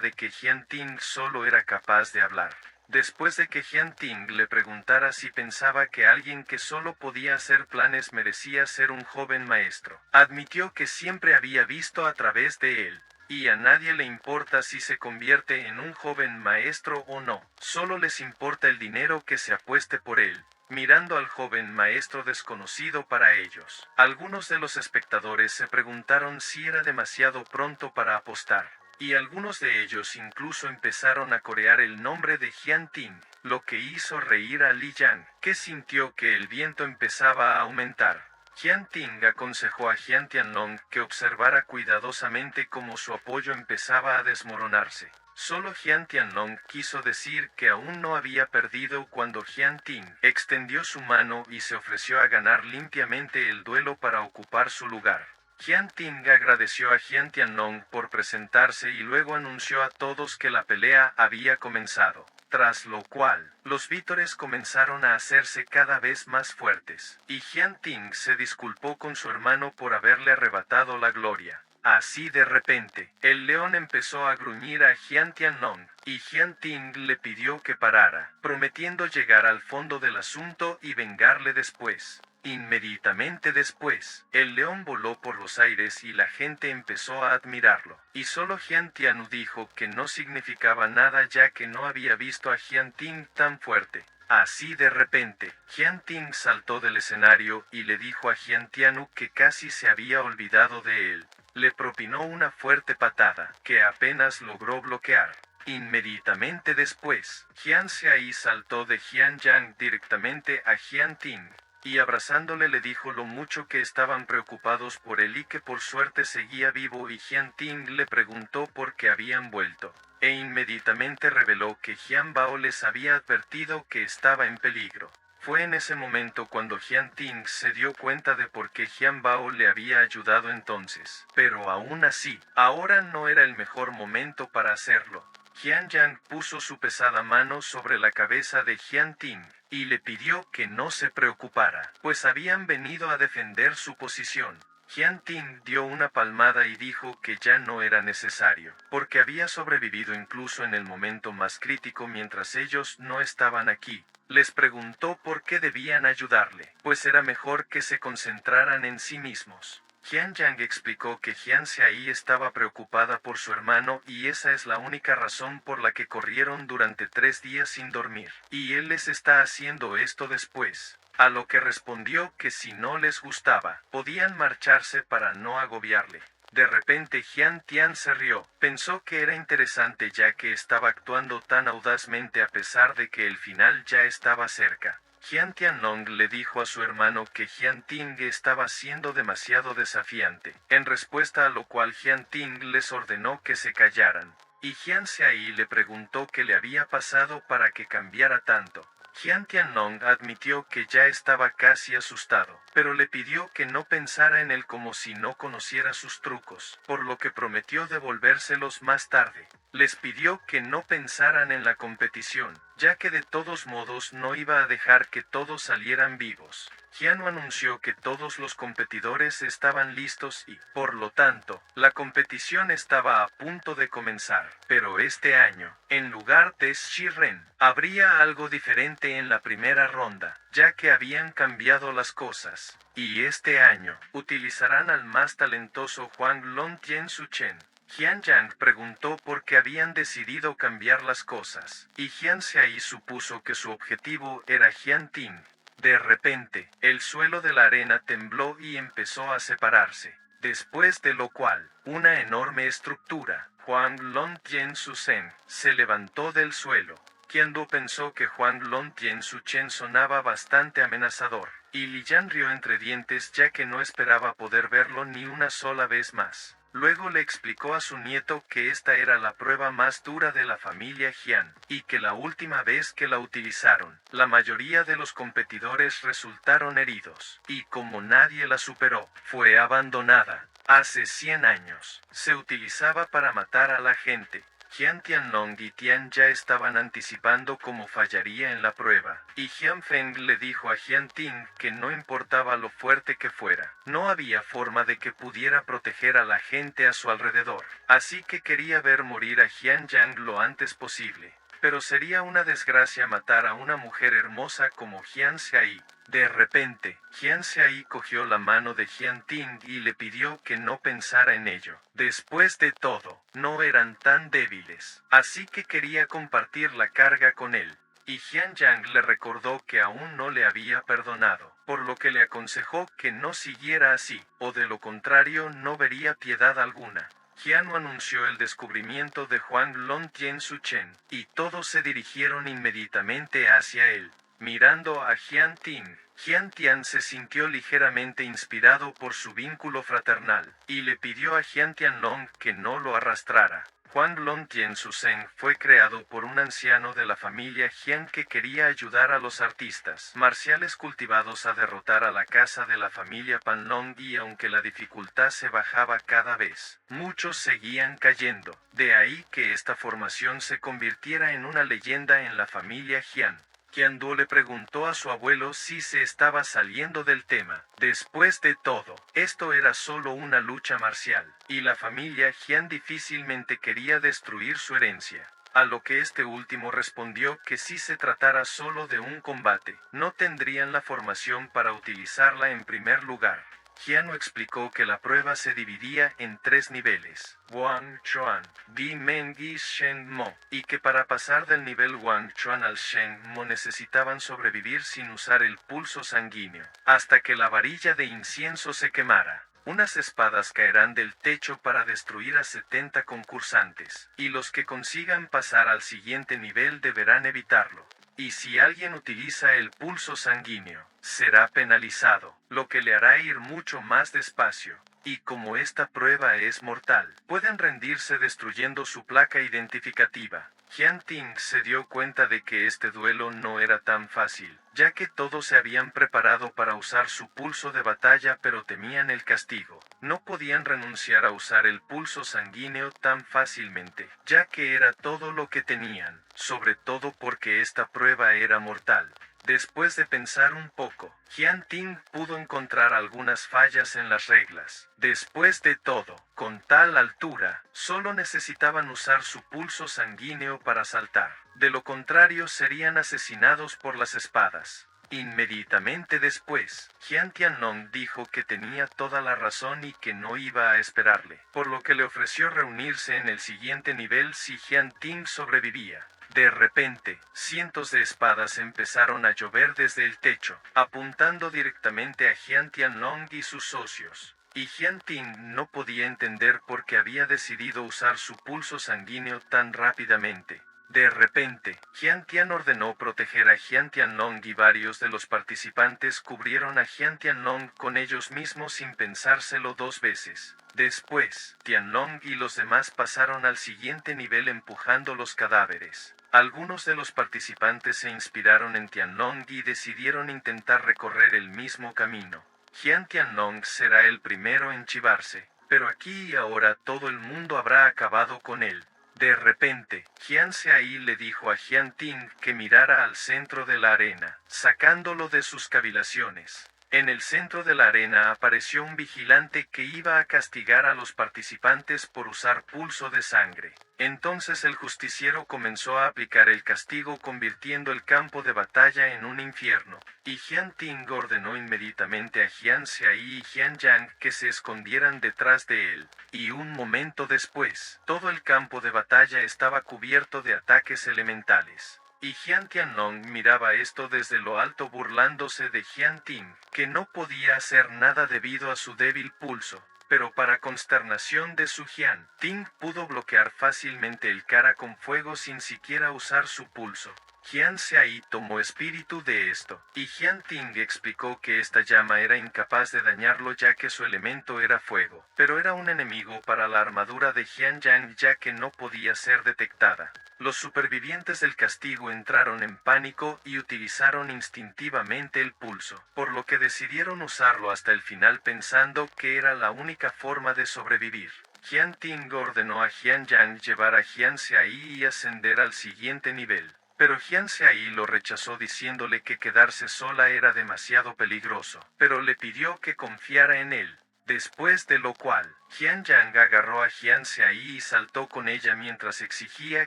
de que Jian Ting solo era capaz de hablar. Después de que Jian Ting le preguntara si pensaba que alguien que solo podía hacer planes merecía ser un joven maestro, admitió que siempre había visto a través de él. Y a nadie le importa si se convierte en un joven maestro o no, solo les importa el dinero que se apueste por él. Mirando al joven maestro desconocido para ellos, algunos de los espectadores se preguntaron si era demasiado pronto para apostar, y algunos de ellos incluso empezaron a corear el nombre de Jian Ting, lo que hizo reír a Li Yang, que sintió que el viento empezaba a aumentar. Jian Ting aconsejó a Jian Tiannong que observara cuidadosamente cómo su apoyo empezaba a desmoronarse. Solo Jian Tiannong quiso decir que aún no había perdido cuando Jian Ting extendió su mano y se ofreció a ganar limpiamente el duelo para ocupar su lugar. Jian Ting agradeció a Jian Tiannong por presentarse y luego anunció a todos que la pelea había comenzado. Tras lo cual, los vítores comenzaron a hacerse cada vez más fuertes, y Jian Ting se disculpó con su hermano por haberle arrebatado la gloria. Así de repente, el león empezó a gruñir a Jian Tiannong, y Jian Ting le pidió que parara, prometiendo llegar al fondo del asunto y vengarle después. Inmediatamente después, el león voló por los aires y la gente empezó a admirarlo, y solo Jian Tianu dijo que no significaba nada ya que no había visto a Jian Ting tan fuerte. Así de repente, Jian Ting saltó del escenario y le dijo a Jian Tianu que casi se había olvidado de él. Le propinó una fuerte patada, que apenas logró bloquear. Inmediatamente después, Jian Xiai saltó de Jian Yang directamente a Jian Ting, y abrazándole le dijo lo mucho que estaban preocupados por él y que por suerte seguía vivo, y Jian Ting le preguntó por qué habían vuelto, e inmediatamente reveló que Jian Bao les había advertido que estaba en peligro. Fue en ese momento cuando Jian Ting se dio cuenta de por qué Jian Bao le había ayudado entonces, pero aún así, ahora no era el mejor momento para hacerlo. Jian Yang puso su pesada mano sobre la cabeza de Jian Ting, y le pidió que no se preocupara, pues habían venido a defender su posición. Jian Ting dio una palmada y dijo que ya no era necesario, porque había sobrevivido incluso en el momento más crítico mientras ellos no estaban aquí. Les preguntó por qué debían ayudarle, pues era mejor que se concentraran en sí mismos. Jian Yang explicó que Jian Xiai estaba preocupada por su hermano y esa es la única razón por la que corrieron durante 3 días sin dormir, y él les está haciendo esto después. A lo que respondió que si no les gustaba, podían marcharse para no agobiarle. De repente Jian Tian se rió, pensó que era interesante ya que estaba actuando tan audazmente a pesar de que el final ya estaba cerca. Jian Tiannong le dijo a su hermano que Jian Ting estaba siendo demasiado desafiante, en respuesta a lo cual Jian Ting les ordenó que se callaran, y Jian Xiai le preguntó qué le había pasado para que cambiara tanto. Jian Tiannong admitió que ya estaba casi asustado, pero le pidió que no pensara en él como si no conociera sus trucos, por lo que prometió devolvérselos más tarde. Les pidió que no pensaran en la competición, ya que de todos modos no iba a dejar que todos salieran vivos. Jiano anunció que todos los competidores estaban listos y, por lo tanto, la competición estaba a punto de comenzar. Pero este año, en lugar de Shiren, habría algo diferente en la primera ronda, ya que habían cambiado las cosas. Y este año, utilizarán al más talentoso Huang Lon Tien Su Chen. Jian Yang preguntó por qué habían decidido cambiar las cosas, y Jian Xiai supuso que su objetivo era Jian Ting. De repente, el suelo de la arena tembló y empezó a separarse, después de lo cual, una enorme estructura, Huang Lon Tien Su Chen, se levantó del suelo. Qiandu pensó que Huang Lon Tien Su Chen sonaba bastante amenazador, y Li Yan rió entre dientes ya que no esperaba poder verlo ni una sola vez más. Luego le explicó a su nieto que esta era la prueba más dura de la familia Jian, y que la última vez que la utilizaron, la mayoría de los competidores resultaron heridos, y como nadie la superó, fue abandonada. Hace 100 años, se utilizaba para matar a la gente. Jian Tianlong y Tian ya estaban anticipando cómo fallaría en la prueba, y Jian Feng le dijo a Jian Ting que no importaba lo fuerte que fuera, no había forma de que pudiera proteger a la gente a su alrededor, así que quería ver morir a Jian Yang lo antes posible. Pero sería una desgracia matar a una mujer hermosa como Jian Xiai. De repente, Jian Xiai cogió la mano de Jian Ting y le pidió que no pensara en ello. Después de todo, no eran tan débiles, así que quería compartir la carga con él. Y Jian Yang le recordó que aún no le había perdonado, por lo que le aconsejó que no siguiera así, o de lo contrario no vería piedad alguna. Jiano anunció el descubrimiento de Huang Lon Tien Su Chen, y todos se dirigieron inmediatamente hacia él. Mirando a Jian Ting, Jian Tian se sintió ligeramente inspirado por su vínculo fraternal, y le pidió a Jian Tianlong que no lo arrastrara. Huang Lon Tien Su Chen fue creado por un anciano de la familia Jian que quería ayudar a los artistas marciales cultivados a derrotar a la casa de la familia Panlong, y aunque la dificultad se bajaba cada vez, muchos seguían cayendo. De ahí que esta formación se convirtiera en una leyenda en la familia Jian. Qiandu le preguntó a su abuelo si se estaba saliendo del tema. Después de todo, esto era solo una lucha marcial, y la familia Jian difícilmente quería destruir su herencia. A lo que este último respondió que si se tratara solo de un combate, no tendrían la formación para utilizarla en primer lugar. Jiano explicó que la prueba se dividía en 3 niveles, Wang Chuan, Bi Men Gi Shen Mo, y que para pasar del nivel Wang Chuan al Shen Mo necesitaban sobrevivir sin usar el pulso sanguíneo, hasta que la varilla de incienso se quemara. Unas espadas caerán del techo para destruir a 70 concursantes, y los que consigan pasar al siguiente nivel deberán evitarlo. Y si alguien utiliza el pulso sanguíneo, será penalizado, lo que le hará ir mucho más despacio. Y como esta prueba es mortal, pueden rendirse destruyendo su placa identificativa. Jian Ting se dio cuenta de que este duelo no era tan fácil, ya que todos se habían preparado para usar su pulso de batalla pero temían el castigo. No podían renunciar a usar el pulso sanguíneo tan fácilmente, ya que era todo lo que tenían, sobre todo porque esta prueba era mortal. Después de pensar un poco, Jian Ting pudo encontrar algunas fallas en las reglas. Después de todo, con tal altura, solo necesitaban usar su pulso sanguíneo para saltar. De lo contrario serían asesinados por las espadas. Inmediatamente después, Jian Tianlong dijo que tenía toda la razón y que no iba a esperarle, por lo que le ofreció reunirse en el siguiente nivel si Jian Ting sobrevivía. De repente, cientos de espadas empezaron a llover desde el techo, apuntando directamente a Jian Tianlong y sus socios. Y Jian Ting no podía entender por qué había decidido usar su pulso sanguíneo tan rápidamente. De repente, Jian Tian ordenó proteger a Jian Tianlong y varios de los participantes cubrieron a Jian Tianlong con ellos mismos sin pensárselo 2 veces. Después, Tianlong y los demás pasaron al siguiente nivel empujando los cadáveres. Algunos de los participantes se inspiraron en Tianlong y decidieron intentar recorrer el mismo camino. Jian Tianlong será el primero en chivarse, pero aquí y ahora todo el mundo habrá acabado con él. De repente, Jian Seai le dijo a Jian Ting que mirara al centro de la arena, sacándolo de sus cavilaciones. En el centro de la arena apareció un vigilante que iba a castigar a los participantes por usar pulso de sangre. Entonces el justiciero comenzó a aplicar el castigo convirtiendo el campo de batalla en un infierno, y Jian Ting ordenó inmediatamente a Jian Seai y Jian Yang que se escondieran detrás de él, y un momento después, todo el campo de batalla estaba cubierto de ataques elementales. Y Jian Tianlong miraba esto desde lo alto burlándose de Jian Ting, que no podía hacer nada debido a su débil pulso. Pero para consternación de su Jian Ting pudo bloquear fácilmente el cara con fuego sin siquiera usar su pulso. Jian Seai tomó espíritu de esto, y Jian Ting explicó que esta llama era incapaz de dañarlo ya que su elemento era fuego, pero era un enemigo para la armadura de Jian Yang ya que no podía ser detectada. Los supervivientes del castigo entraron en pánico y utilizaron instintivamente el pulso, por lo que decidieron usarlo hasta el final pensando que era la única forma de sobrevivir. Jian Ting ordenó a Jian Yang llevar a Jian Seai y ascender al siguiente nivel. Pero Jian Seai lo rechazó diciéndole que quedarse sola era demasiado peligroso, pero le pidió que confiara en él. Después de lo cual, Jian Yang agarró a Jian Seai y saltó con ella mientras exigía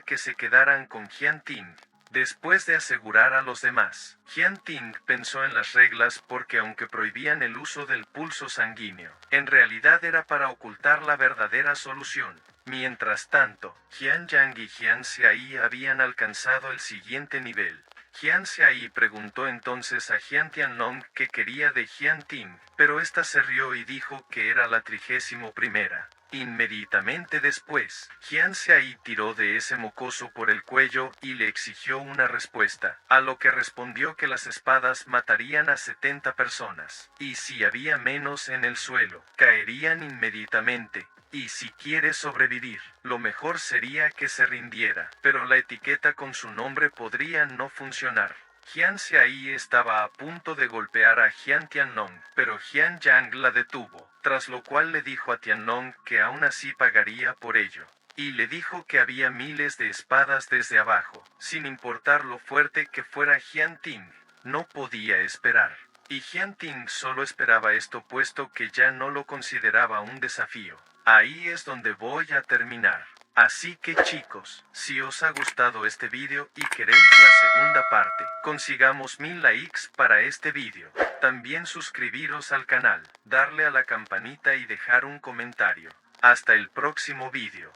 que se quedaran con Jian Ting. Después de asegurar a los demás, Jian Ting pensó en las reglas porque aunque prohibían el uso del pulso sanguíneo, en realidad era para ocultar la verdadera solución. Mientras tanto, Jian Yang y Jian Seai habían alcanzado el siguiente nivel. Jian Seai preguntó entonces a Jian Tianlong qué quería de Jian Ting, pero ésta se rió y dijo que era la 31ª. Inmediatamente después, Jian Seai tiró de ese mocoso por el cuello y le exigió una respuesta, a lo que respondió que las espadas matarían a 70 personas, y si había menos en el suelo, caerían inmediatamente. Y si quiere sobrevivir, lo mejor sería que se rindiera, pero la etiqueta con su nombre podría no funcionar. Jian Seai estaba a punto de golpear a Jian Tianlong, pero Jian Yang la detuvo, tras lo cual le dijo a Tianlong que aún así pagaría por ello. Y le dijo que había miles de espadas desde abajo, sin importar lo fuerte que fuera Jian Ting. No podía esperar. Y Jian Ting solo esperaba esto puesto que ya no lo consideraba un desafío. Ahí es donde voy a terminar. Así que chicos, si os ha gustado este vídeo y queréis la segunda parte, consigamos 1000 likes para este vídeo. También suscribiros al canal, darle a la campanita y dejar un comentario. Hasta el próximo vídeo.